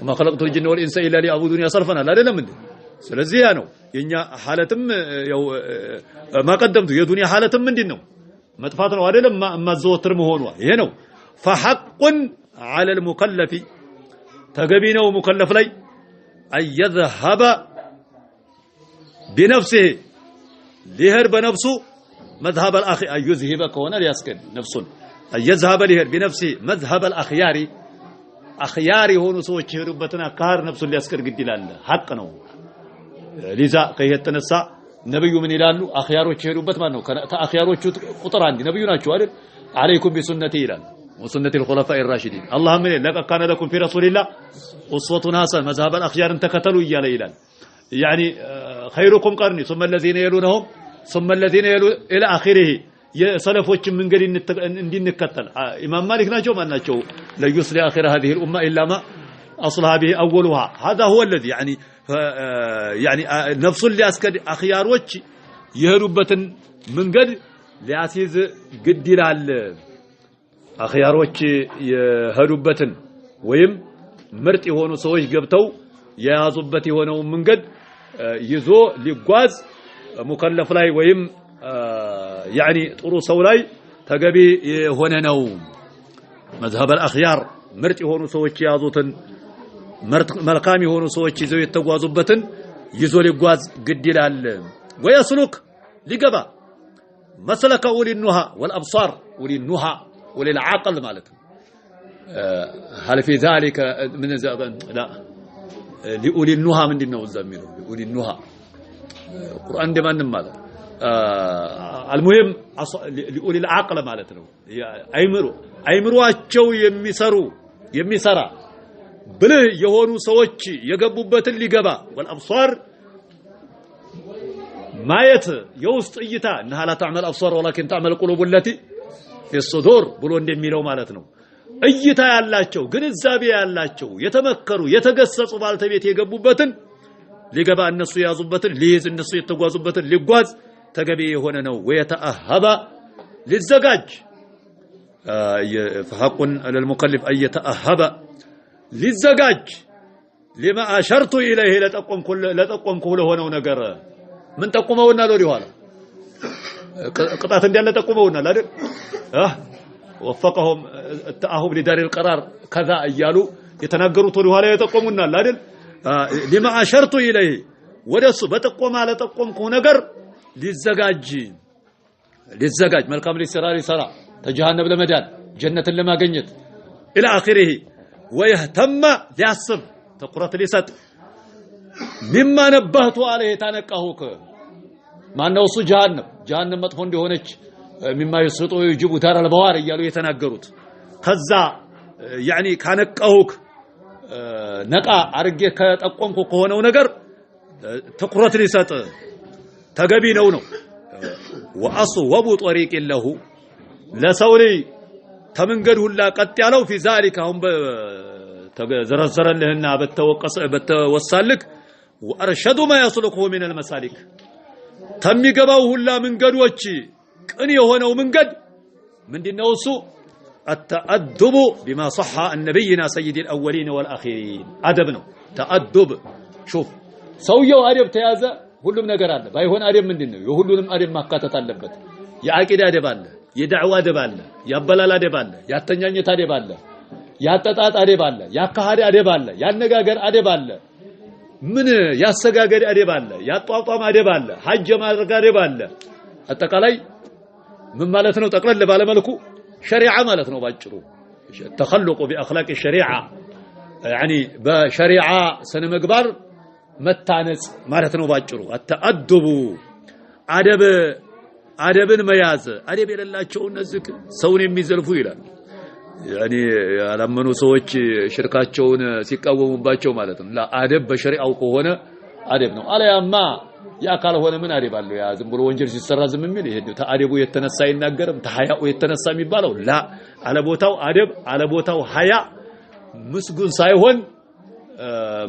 وما خلقت الجن والانس الا ليعبدون ያሰርፈናል አይደለም እንዴ ስለዚህ ያ ነው የኛ ሐለትም ያው ማቀደምቱ የዱንያ ሐለትም ምንድነው መጥፋት ነው አይደለም ማዘወትር መሆኑ ይሄ ነው فحق على المكلف ተገቢነው ሙከለፍ ላይ ايذهب بنفسه ሊሄድ በነፍሱ مذهب الاخ ايذهب ከሆነ ሊያስከድ ነፍሱን ايذهب ሊሄድ بنفسه مذهب الاخيار اخيار የሆኑ ሰዎች ይሄዱበትና ካር ነፍሱን ሊያስከድ ግድ ይላል ሐቅ ነው ሊዛ ከየተነሳ ነብዩ ምን ይላሉ አخياሮች ይሄዱበት ማለት ነው ከአخياሮቹ ቁጥር አንድ ነብዩ ናቸው አይደል عليكم بسنتي ይላል وسنة الخلفاء الراشدين اللهم لقد كان لكم في رسول الله أسوة حسنة مذهب الأخيار تكتلوا إياه إلى يعني خيركم قرني ثم الذين يلونهم ثم الذين يلون إلى آخره የሰለፎችን መንገድ እንድንከተል ኢማም ማሊክ ናቸው ማናቸው ለዩስሊ አኺር هذه الامه الا ما اصلها به اولها هذا هو الذي يعني نفس اللي اسكد اخياروች የሄዱበትን መንገድ ሊያስይዝ ግድ ይላል አخياሮች የሄዱበትን ወይም ምርጥ የሆኑ ሰዎች ገብተው የያዙበት የሆነው መንገድ ይዞ ሊጓዝ ሙከለፍ ላይ ወይም يعني ጥሩ ሰው ላይ ተገቢ የሆነ ነው مذهب الاخيار ምርጥ የሆኑ ሰዎች የያዙትን መልካም የሆኑ ሰዎች ይዘው የተጓዙበትን ይዞ ሊጓዝ ግድ ይላል ويسلك لقبا مسلك أولي النهى والأبصار أولي النهى أولي العقل مالتهم هل في ذلك من لا لأولي النهى من دينه الزميل لأولي النهى القرآن دي ما نماذا المهم لأولي العقل مالتهم أيمروا أتشو يمسرا بله يهونوا سوتشي يقبوا بتل لقبا والأبصار ማየት የውስጥ እይታ انها لا تعمل ابصار ولكن تعمل قلوب التي في الصدور ብሎ እንደሚለው ማለት ነው እይታ ያላቸው ግንዛቤ ያላቸው የተመከሩ የተገሰጹ ባልተቤት የገቡበትን ሊገባ እነሱ ያዙበትን ሊይዝ እነሱ የተጓዙበትን ሊጓዝ ተገቢ የሆነ ነው ويتأهب للزجاج فحق للمكلف أن يتأهب للزجاج لما أشرت إليه لتقوم كله هنا ونقر من تقومونا لوري هذا قطعة ديالنا تقومونا لا وفقهم التأهب لدار القرار كذا أيالو يتناقروا طول هذا يتقومونا لا لما أشرت إليه ودسو بتقوم على تقوم كونقر للزجاج ملكام للسرار سرا تجهنم لمدان جنة لما قنيت إلى آخره ويهتم ليعصب تقرأت لسات مما نبهت عليه تنقهوك ما نوص جهنم مطفون دي هونج مما يسرطوا ويجيبوا دار البوار يالو يتناقروت كذا يعني كنقهوك نقا ارجي كتقومكو كهونو ነገር تقرأت لسات تغبي ነው واصوب طريق له لسولي ተመንገድ ሁላ ቀጥ ያለው في ذلك هم ተዘረዘረልህና በተወሳልክ وارشد ما يسلكه من المسالك ተሚገባው ሁላ መንገዶች ቅን የሆነው መንገድ ምንድነው እሱ التأدب بما صح النبينا سيد الاولين والاخرين ادب ነው تأدب شوف ሰውየው አደብ ተያዘ ሁሉም ነገር አለ ባይሆን አደብ ምንድነው የሁሉንም አደብ ማካተት አለበት የአቂዳ አደብ አለ የዳዕዋ አደብ አለ ያበላል አደብ አለ ያተኛኘት አደብ አለ ያጠጣጥ አደብ አለ ያካሃድ አደብ አለ ያነጋገር አደብ አለ ምን ያሰጋገድ አደብ አለ ያጧጧም አደብ አለ ሐጅ ማድረግ አደብ አለ አጠቃላይ ምን ማለት ነው ጠቅለል ባለ መልኩ ሸሪዓ ማለት ነው ባጭሩ ተخلق باخلاق الشريعه يعني بشريعه سነ ምግባር መታነጽ ማለት ነው ባጭሩ التأدب አደብን መያዝ አደብ የሌላቸው እነዚህ ሰውን የሚዘልፉ ይላል يعني ያላመኑ ሰዎች ሽርካቸውን ሲቃወሙባቸው ማለት ነው لا አደብ በሸሪዓው ከሆነ አደብ ነው አለያማ ያ ካልሆነ ምን አደብ አለው ያ ዝም ብሎ ወንጀል ሲሰራ ዝም የሚል ይሄ ተአደቡ የተነሳ ይናገርም ተሐያኡ የተነሳ የሚባለው ላ አለቦታው አደብ አለቦታው ሐያ ምስጉን ሳይሆን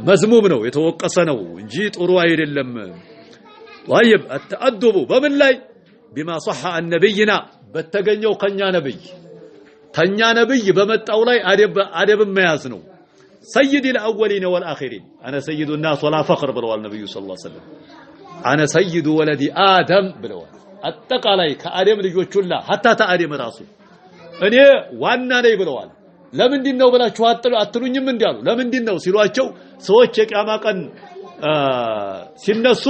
መዝሙም ነው የተወቀሰ ነው እንጂ ጥሩ አይደለም طيب التأدب በምን ላይ بما صح النبينا በተገኘው ከኛ ነብይ ተኛ ነብይ በመጣው ላይ አደብ መያዝ ነው سيد الاولين والاخرين انا سيد الناس ولا فخر ብለዋል ነብዩ ሰለላሁ ዐለይሂ ወሰለም انا سيد ولد ادم ብለዋል አጠቃላይ ከአደም ልጆች ሁላ hatta ተአደም ራሱ እኔ ዋና ነኝ ብለዋል ለምንድነው ብላችሁ አትሉኝም እንዲያሉ ለምንድነው ሲሏቸው ሰዎች የቂያማ ቀን ሲነሱ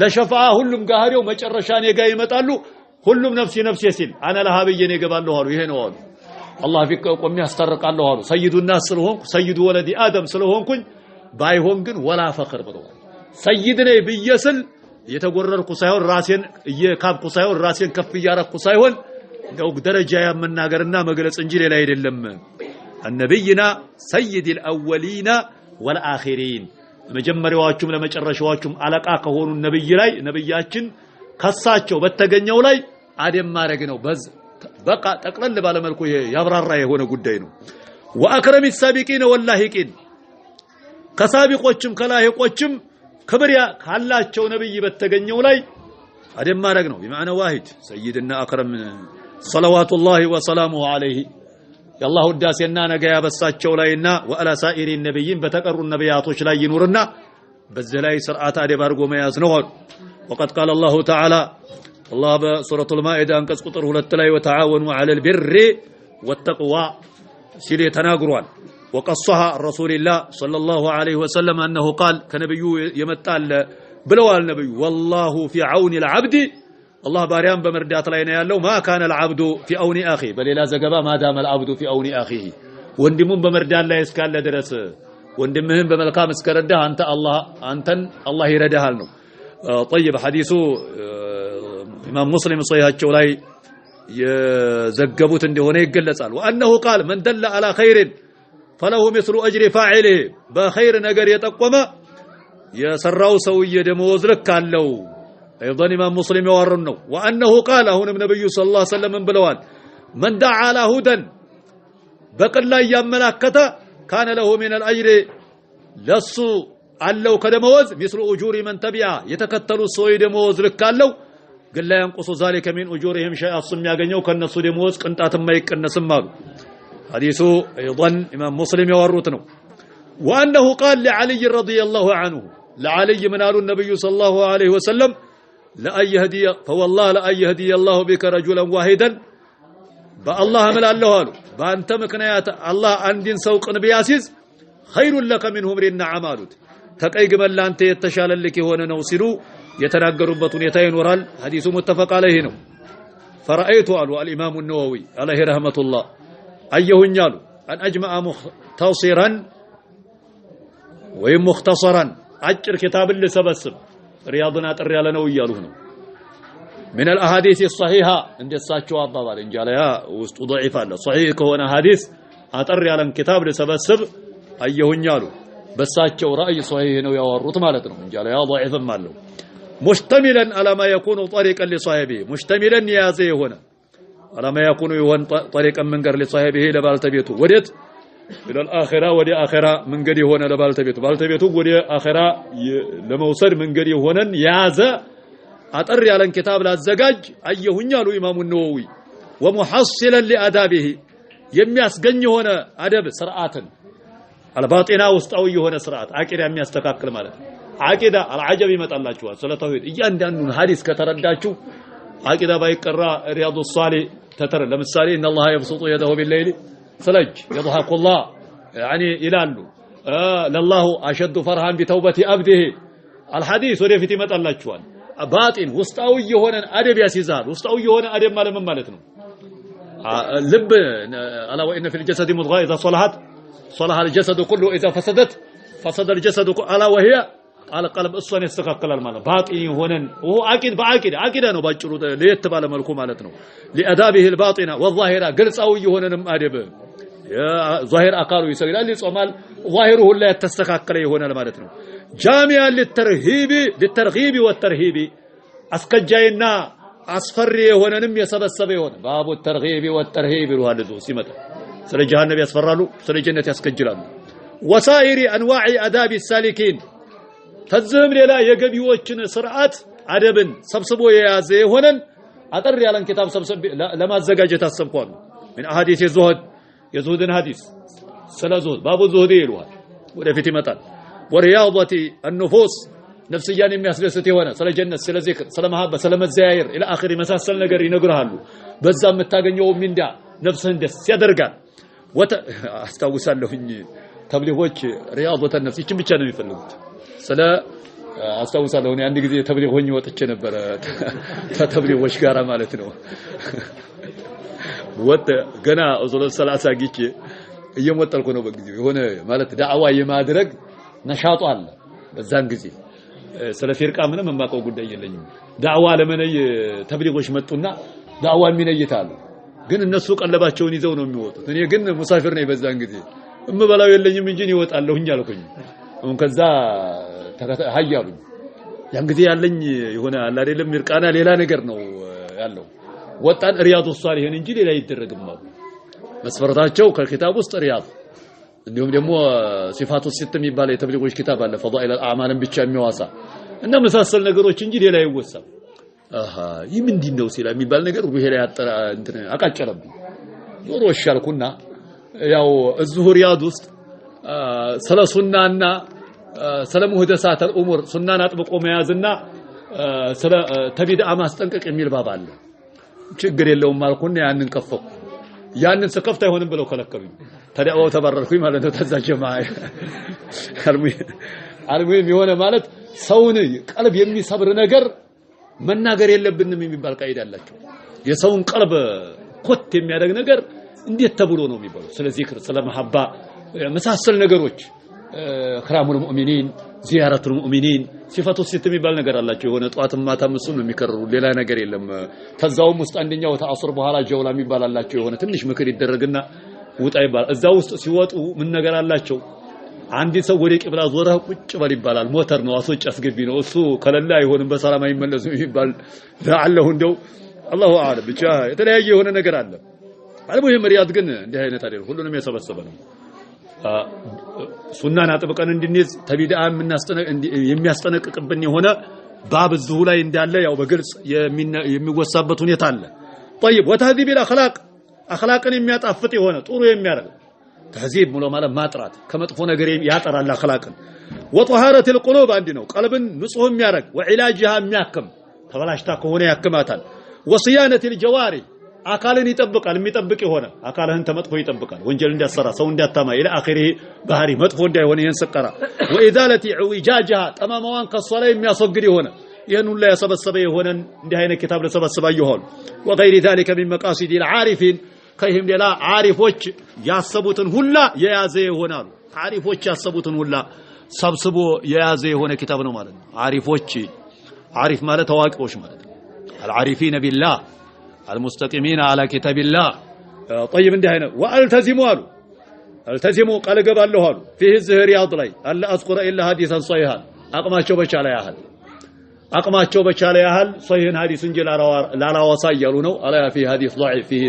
ለሸፋዓ ሁሉም ጋሪው መጨረሻ ነው ጋር ይመጣሉ ሁሉም ነፍስ ሲል انا ለሃብየኔ ገባለሁ አሉ ይሄ ነው አሉ አላህ ፊክ ቆም ያስተርቃለሁ አሉ ሰይዱ الناس ስለሆንኩ ሰይዱ ወለዲ አደም ስለሆንኩኝ ባይሆን ግን ወላ ፈخر ብለዋል ሰይድ ነኝ ብየስል የተጎረርኩ ሳይሆን ራሴን እየካብኩ ሳይሆን ራሴን ከፍ ያረኩ ሳይሆን ነው ደረጃ ያመናገርና መግለጽ እንጂ ሌላ አይደለም النبينا سيد الاولين والاخرين መጀመሪያዎቹም ለመጨረሻዎቹም አለቃ ከሆኑ ነብይ ላይ ነብያችን ከሳቸው በተገኘው ላይ አደም ማረግ ነው በዝ በቃ ጠቅለል ባለ መልኩ ያብራራ የሆነ ጉዳይ ነው ወአክረም السابقين واللاحقين ከሳቢቆችም ከላሂቆችም ክብሪያ ካላቸው ነብይ በተገኘው ላይ አደም ማረግ ነው بمعنى واحد سيدنا اكرم صلوات الله وسلامه عليه يالله وداسينا ነገ ያበሳቸው ላይና وعلى سائر النبيين በተቀሩ ነብያቶች ላይ ይኑርና በዚህ ላይ ሥርዓት አደብ አድርጎ መያዝ ነው وقد قال الله تعالى الله بسورة المائدة አንቀጽ ቁጥር 2 ላይ وتعاونوا على البر والتقوى ሲል ተናግሯል وقصها رسول الله صلى الله عليه وسلم انه قال كنبيو يمጣል ብለዋል ነብዩ والله في عون العبد الله ባሪያን በመርዳት ላይ ነው ያለው ما كان العبد في عون اخيه በሌላ ዘገባ ما دام العبد في عون اخيه ወንድሙን በመርዳት ላይ እስካለ ድረስ ወንድምህን በመልካም እስከረዳህ አንተን አላህ ይረዳሃል ነው طيب حديث امام مسلم صحيحቸው ላይ የዘገቡት እንደሆነ ይገለጻል وانه قال من دل على خير فله مثل اجر فاعله بخير ነገር የጠቆመ የሰራው ሰውዬ ደሞዝ ልክ አለው ايضا امام مسلم ያወሩን ነው وانه قال አሁንም ነብዩ ሰለላሁ ዐለይሂ ወሰለም ብለዋል من دعا على هدى በቅን ላይ ያመላከተ كان له من الاجر ለሱ አለው ከደሞዝ مثل اجور من تبع የተከተሉ ሰው ደሞዝ ልክ አለው ግን ላይ አንቆሶ ذلك من اجورهم شيء እሱ የሚያገኘው ከነሱ ደሞዝ ቅንጣትም አይቀነስም አሉ حديث ايضا امام مسلم ያወሩት ነው وانه قال لعلي رضي الله عنه لعلي من قالوا النبي صلى الله عليه وسلم لا يهدي فوالله لا يهدي الله بك رجلا واحدا بالله من الله قالوا بانت مكنيات الله عندين سوقن بياسيز خير لك منهم رين عمالت تقي قبل لانت يتشاللك የሆነ ነው ሲሉ የተናገሩበት ሁኔታ ይኖራል ሐዲሱ متفق عليه ነው فرأيت قالوا الامام النووي عليه رحمه الله ايهن قالوا ان اجمع مختصرا ومختصرا አጭር كتاب لسبسب رياضنا ጥሪ ያለ ነው ይያሉህ ነው من الاحاديث الصحيحه እንደሳቸው አባባል እንጃለያ ውስጡ ضعيف አለ صحيح ከሆነ ሐዲስ አጠር ያለን كتاب لسبسب አየሁኝ አሉ በሳቸው ራእይ صحيح ነው ያወሩት ማለት ነው እንጃለያ ضعيفም አለው مشتملا على ما يكون طريقا لصاحبه مشتملا يازي هنا على ما يكون يهون طريقا منقر لصاحبه لبالتبيته وديت الى الاخره ودي اخره منقر يهون لبالتبيته بالتبيته ودي اخره لموصل منقر يهونن يازا اطر يالن كتاب لازجاج ايهن يالو امام النووي ومحصلا لادابه የሚያስገኝ የሆነ አደብ ስርዓትን አልባጢና ውስጣዊ የሆነ ስርዓት አቂዳ የሚያስተካክል ማለት አቂዳ አልዓጀብ ይመጣላችኋል ስለ ተውሂድ እያንዳንዱን ሐዲስ ከተረዳችሁ አቂዳ ባይቀራ ሪያዱ ሷሊ ተተረ ለምሳሌ ان الله يبسط يده بالليل ስለጅ يضحك الله يعني ይላሉ ለላሁ አሸዱ ፈርሃን بتوبه عبده الحديث ወደፊት ይመጣላችኋል ባጢን ውስጣዊ የሆነ አደብ ያስይዛል ውስጣዊ የሆነ አደብ ማለት ነው ልብ አላ وان في الجسد مضغه اذا صلحت صلح الجسد كله اذا فسدت فسد الجسد الا وهي قال قلب እሷን ያስተካክላል ማለት ባጢን የሆነን አቂዳ ነው ባጭሩ ለየት ባለ መልኩ ማለት ነው لادابه الباطنه والظاهره ግልጻዊ የሆነንም አደብ ظاهر አካሉ ይሰግዳል ይጾማል ظاهره ላይ ተስተካከለ ይሆናል ማለት ነው جامعا للترغيب والترهيب አስከጃይና አስፈሪ የሆነንም የሰበሰበ ይሆነ ባቡ الترغيب والترهيب ይሉሃል ሲመጣ ስለ ጀሃነም ያስፈራሉ ስለ ጀነት ያስከጅላሉ وسائر انواع اداب السالكين ተዝም ሌላ የገቢዎችን ስርዓት አደብን ሰብስቦ የያዘ ይሆነን አጠር ያለን kitab ሰብስብ ለማዘጋጀት አሰብኳል من احاديث الزهد የዙህድን ሐዲስ ስለ ዙህድ ባቡ ዙህድ ይሉሃል ወደፊት ይመጣል ورياضه النفوس ነፍስያን የሚያስደስት የሆነ ስለ ጀነት ስለ ዚክር ስለ መሐባ ስለ መዘያየር الى اخر መሳሰል ነገር ይነግራሉ በዛ የምታገኘው ሚንዳ ነፍስህን ደስ ያደርጋል አስታውሳለሁኝ ተብሊጎች ሪያضه النفس ይችን ብቻ ነው የሚፈልጉት ስለ አስታውሳለሁ እኔ አንድ ጊዜ ተብሊግ ሆኜ ወጥቼ ነበር ተብሊጎች ጋራ ማለት ነው ወጥ ገና ኡዙል 30 ጊዜ እየሞጠልኩ ነው በጊዜው የሆነ ማለት ዳዕዋ የማድረግ ነሻጡ አለ በዛን ጊዜ ስለ ፊርቃ ምንም የማውቀው ጉዳይ የለኝም ዳዕዋ ለመነይ ተብሊጎች መጡና ዳዕዋ የሚነይታሉ ግን እነሱ ቀለባቸውን ይዘው ነው የሚወጡት እኔ ግን ሙሳፊር ነኝ በዛን ጊዜ እምበላው የለኝም እንጂ ይወጣለሁኝ አልኩኝ አሁን ከዛ ሀያሉኝ ያን ጊዜ ያለኝ የሆነ አለ አይደለም ምርቃና ሌላ ነገር ነው ያለው ወጣን ሪያዱ ሷሊሂን እንጂ ሌላ ይደረግም ማለት መስፈርታቸው ከኪታብ ውስጥ ሪያድ እንዲሁም ደግሞ ሲፋቱ ሲት የሚባል የተብሊጎች ኪታብ አለ ፈዳኢል አልአማልን ብቻ የሚዋሳ እና መሳሰል ነገሮች እንጂ ሌላ አይወሳም ይህ ምንድነው ሲላ የሚባል ነገር ይሄ ላይ ያጠራ እንትን አቃጨለብኝ ዞሮ ሻልኩና ያው እዚሁ ሪያድ ውስጥ ስለ ሱናና ስለ ሙህደሳት الامور ሱናን አጥብቆ መያዝና ስለ ተቢድዓ ማስጠንቀቅ የሚል ባብ አለ ችግር የለውም ማልኩና ያንን ከፈኩ ያንን ስከፍታ አይሆንም ብለው ከለከሉኝ ተዳው ተበረርኩኝ ማለት ነው ተዛጀማ አልሙሂም የሆነ ማለት ሰውን ቀልብ የሚሰብር ነገር መናገር የለብንም የሚባል ቃይዳ አላቸው የሰውን ቀልብ ኮት የሚያደርግ ነገር እንዴት ተብሎ ነው የሚባለው ስለ ዚክር ስለ መሐባ መሳሰል ነገሮች ክራሙል ሙእሚኒን ዚያረቱል ሙእሚኒን ሲፋቱ ሲት የሚባል ነገር አላቸው የሆነ ጧትም ማታም እሱ ነው የሚከረሩ ሌላ ነገር የለም ተዛውም ውስጥ አንደኛው ተአስር በኋላ ጀውላ የሚባል አላቸው የሆነ ትንሽ ምክር ይደረግና ውጣ ይባል እዛው ውስጥ ሲወጡ ምን ነገር አላቸው አንድ ሰው ወደ ቂብላ ዞረህ ቁጭ በል ይባላል ሞተር ነው አስወጭ አስገቢ ነው እሱ ከለላ አይሆንም በሰላም አይመለሱ ይባል ለአለሁ እንደው አላሁ አለም ብቻ የተለያየ የሆነ ነገር አለ አልሙሂም ሪያድ ግን እንዲህ አይነት አይደለም ሁሉንም የሰበሰበ ነው ሱናን አጥብቀን እንድንይዝ ተቢድዓ የሚያስጠነቅቅብን የሆነ ባብ እዚሁ ላይ እንዳለ ያው በግልጽ የሚወሳበት ሁኔታ አለ طيب وتهذيب الاخلاق اخلاقን የሚያጣፍጥ የሆነ ጥሩ የሚያደርግ ተህዚብ ብሎ ማለት ማጥራት ከመጥፎ ነገር ያጠራል አخلاقን وطهاره القلوب አንድ ነው ቀልብን ንጹህ የሚያደርግ وعلاجها የሚያክም ተበላሽታ ከሆነ ያክማታል وصيانه الجوارح አካልን ይጠብቃል የሚጠብቅ የሆነ አካልህን ተመጥፎ ይጠብቃል ወንጀል እንዲያሰራ ሰው እንዲያታማ ኢላ አኺሪ ባህሪ መጥፎ እንዳይሆን ይሄን ሰቀራ وإزالة اعوجاجها ተማማዋን ከሷላ የሚያስወግድ የሆነ ይሄን ሁሉ ያሰበሰበ የሆነ እንዲህ አይነት ኪታብ ለሰበሰበ ይሆን وغير ذلك من مقاصد العارفين ከይህም ሌላ ዓሪፎች ያሰቡትን ሁላ የያዘ ይሆናል ዓሪፎች ያሰቡትን ሁላ ሰብስቦ የያዘ የሆነ ኪታብ ነው ማለት ነው ዓሪፎች ዓሪፍ ማለት ታዋቂዎች ማለት ነው العارفين بالله المستقيمين على كتاب الله طيب እንዲህ አይነት والتزموا አሉ التزموا ቃል ገባለሁ አሉ فيه الزهرياض ላይ አላ اذكر الا حديثا صحيحا አቅማቸው በቻለ ያህል صحيحን ሐዲስ እንጂ ላላወሳ ይያሉ ነው አላ في حديث ضعيف فيه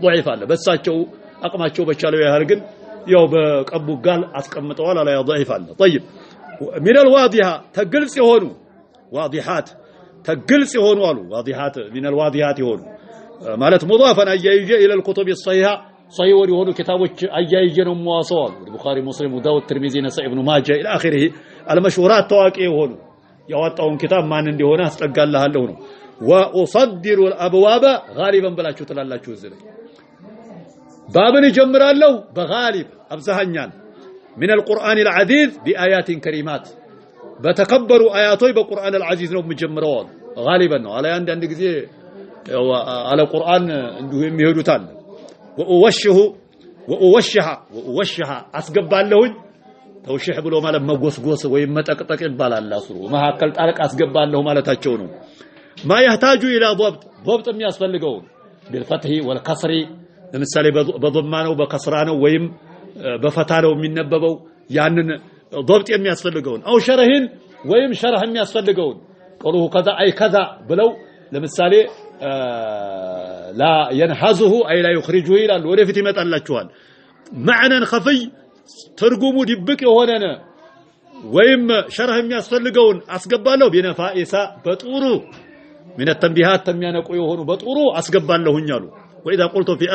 ضعيف አለ በሳቸው አቅማቸው በቻለው ያህል ግን ያው በቀቡ ጋል አስቀምጠዋል አላ ضعيف አለ طيب من الواضحه ተግልጽ የሆኑ واضحات تجلس يهون والو واضحات من الواضحات يهون مالت مضافا ايجي الى الكتب الصحيحه صحيح يهون كتابوች ايجي ነው مواصل البخاري مسلم وداود الترمذي نسائي ابن ماجه الى اخره المشهورات ተዋቂ የሆኑ ያወጣውን ኪታብ ማን እንደሆነ አስጠጋለሃለሁ ነው واصدر الابواب غالبا ብላችሁ ተላላችሁ እዚህ ላይ ባብን ይጀምራለሁ በغالب አብዛኛን من القران العزيز بايات كريمات بتكبروا اياتوي بالقران العزيز ነው مجمروا غالبا ነው على አንድ ጊዜ على القران እንዲሁ የሚሄዱታል ووشها አስገባለሁኝ ተውሽህ ብሎ ማለት መጎስጎስ ወይም መጠቅጠቅ ይባላል አስሩ መሐከል ጣልቅ አስገባለሁ ማለታቸው ነው ما يحتاج الى ضبط የሚያስፈልገው بالفتح والكسر ለምሳሌ በضمانው በከስራነው ወይም በፈታለው የሚነበበው ያንን ضبط የሚያስፈልገውን አው ሸርህን ወይም ሸርህ የሚያስፈልገውን قوله كذا اي كذا ብለው ለምሳሌ لا ينحزه اي لا يخرجه ይላል ወደፊት ይመጣላችኋል معنى خفي ትርጉሙ ድብቅ የሆነነ ወይም ሸርህ የሚያስፈልገውን አስገባለሁ ቢነፋኢሳ በጥሩ من التنبيهات ተሚያነቁ የሆኑ በጥሩ አስገባለሁኝ አሉ واذا قلت في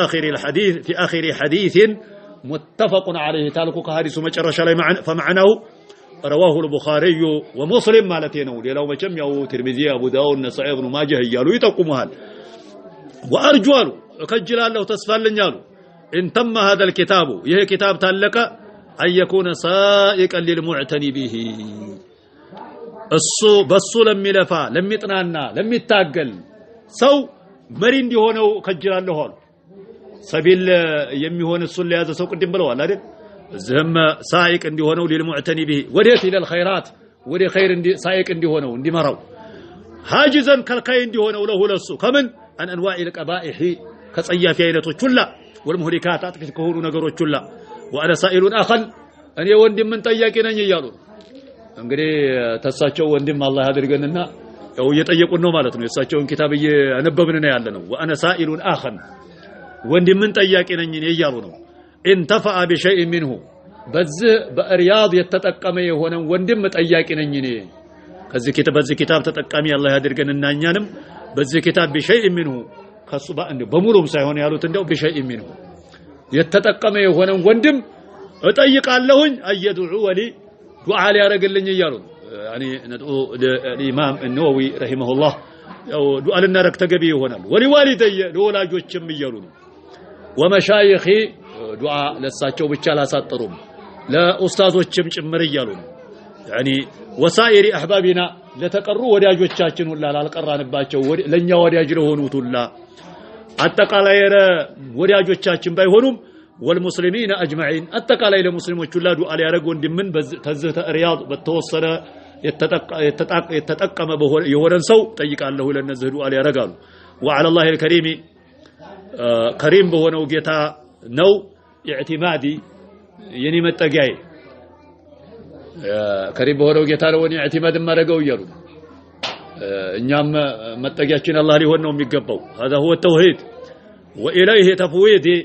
اخر حديث متفق عليه تالكو كحديث مጨረሻ ላይ فمعناه رواه البخاري ومسلم مالته ነው ሌላው መቼም ያው ترمذي ابو داود نسائي ابن ماجه ይያሉ ይጠቁማል وارجو ከጅላለሁ ተስፋልኛሉ ان تم هذا الكتاب ይሄ ኪታብ ታለቀ ان يكون سائقا للمعتني به እሱ በሱ ለሚለፋ ለሚጥናና ለሚታገል ሰው መሪ እንዲሆነው ከጅላለሁ አሉ ሰቢል የሚሆን እሱን ለያዘ ሰው ቅድም ብለዋል አይደል እዚህም ሳይቅ እንዲሆነው للمعتني به ወዴት الى الخيرات ወደ ኸይር ሳይቅ እንዲሆነው እንዲመራው حاجزا ከልካይ እንዲሆነው ለሱ ከምን ان انواع القبائح ከጸያፊ አይነቶች ሁላ والمهلكات አጥቂት ከሆኑ ነገሮች ሁላ وانا سائل اخل እኔ ወንድም ምን ጠያቂ ነኝ ይያሉ እንግዲህ ተሳቸው ወንድም አላህ ያድርገንና ያው እየጠየቁን ነው ማለት ነው የሳቸውን ኪታብ እያነበብን ነው ያለነው ወአነ ሳኢሉን አኸን ወንድምን ጠያቂ ነኝ እኔ እያሉ ነው انتفع بشيء منه በዚህ በሪያድ የተጠቀመ የሆነ ወንድም ጠያቂ ነኝ እኔ በዚህ ኪታብ ተጠቃሚ አላህ ያድርገንና እኛንም በዚህ ኪታብ بشيء منه ከሱባ እንደው በሙሉም ሳይሆን ያሉት እንደው بشيء منه የተጠቀመ የሆነ ወንድም እጠይቃለሁኝ አየዱዑ ወሊ ዱዓ ሊያረግልኝ እያሉ يعني ندعو الامام النووي رحمه الله ያው ዱዓ ልናረግ ተገቢ ይሆናል ወሊዋሊደየ ለወላጆችም እያሉ ነው ወመሻይኺ ዱዓ ለሳቸው ብቻ ላሳጠሩም ለኡስታዞችም ጭምር እያሉ ነው يعني وسائر احبابنا ለተቀሩ ወዳጆቻችን ሁላ ላልቀራንባቸው ለኛ ወዳጅ ለሆኑት ሁላ አጠቃላይ ወዳጆቻችን ባይሆኑም والمسلمين اجمعين አጠቃላይ ለሙስሊሞች ሁላ ዱዓ ሊያረግ ወንድምን ተዝተ ሪያድ በተወሰነ የተጠቀመ የሆነን ሰው ጠይቃለሁ ለነዚህ ዱዓ ሊያረጋሉ وعلى الله الكريم كريم በሆነው ጌታ ነው اعتمادي የኔ መጠጊያዬ كريم በሆነው ጌታ ነው እኔ اعتماد ማረገው ይያሉ እኛም መጠጊያችን አላህ ሊሆን ነው የሚገባው هذا هو التوحيد واليه تفويضي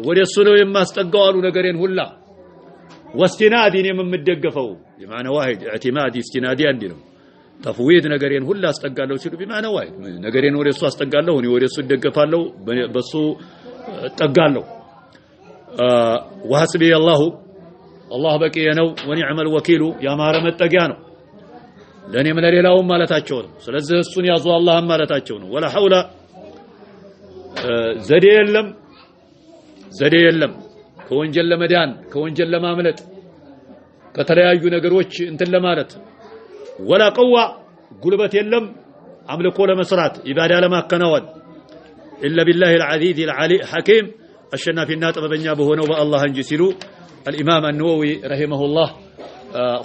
ወደሱ ነው የማስጠጋው ነገሬን ሁላ واستنادي ነው የምደገፈው بمعنى واحد اعتمادي استنادي አንዲ ነው تفويض ነገሬን ሁላ አስጠጋለሁ ሲሉ بمعنى واحد ነገሬን ወደሱ አስጠጋለሁ እኔ ወደሱ ደገፋለሁ በሱ ጠጋለሁ وحسبي الله በቂ ነው ونعم الوكيل ያማረ መጠጊያ ነው ለኔም ለሌላውም ማለታቸው ነው ስለዚህ እሱን ያዙ አላህም ማለታቸው ነው ولا حول ዘዴ የለም ከወንጀል ለመዳን ከወንጀል ለማምለጥ ከተለያዩ ነገሮች እንትን ለማለት ولا قوة ጉልበት የለም አምልኮ ለመስራት ኢባዳ ለማከናወን الا بالله العزيز العلي حكيم አሸናፊና ጥበበኛ በሆነው በአላህ እንጂ ሲሉ الامام النووي رحمه الله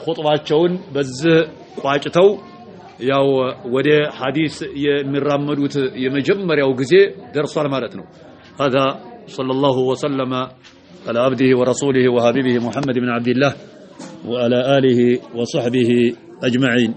ኹጥባቸውን በዚህ ቋጭተው ያው ወደ ሐዲስ የሚራመዱት የመጀመሪያው ጊዜ ደርሷል ማለት ነው هذا صلى الله وسلم على عبده ورسوله وحبيبه محمد بن عبد الله وعلى آله وصحبه أجمعين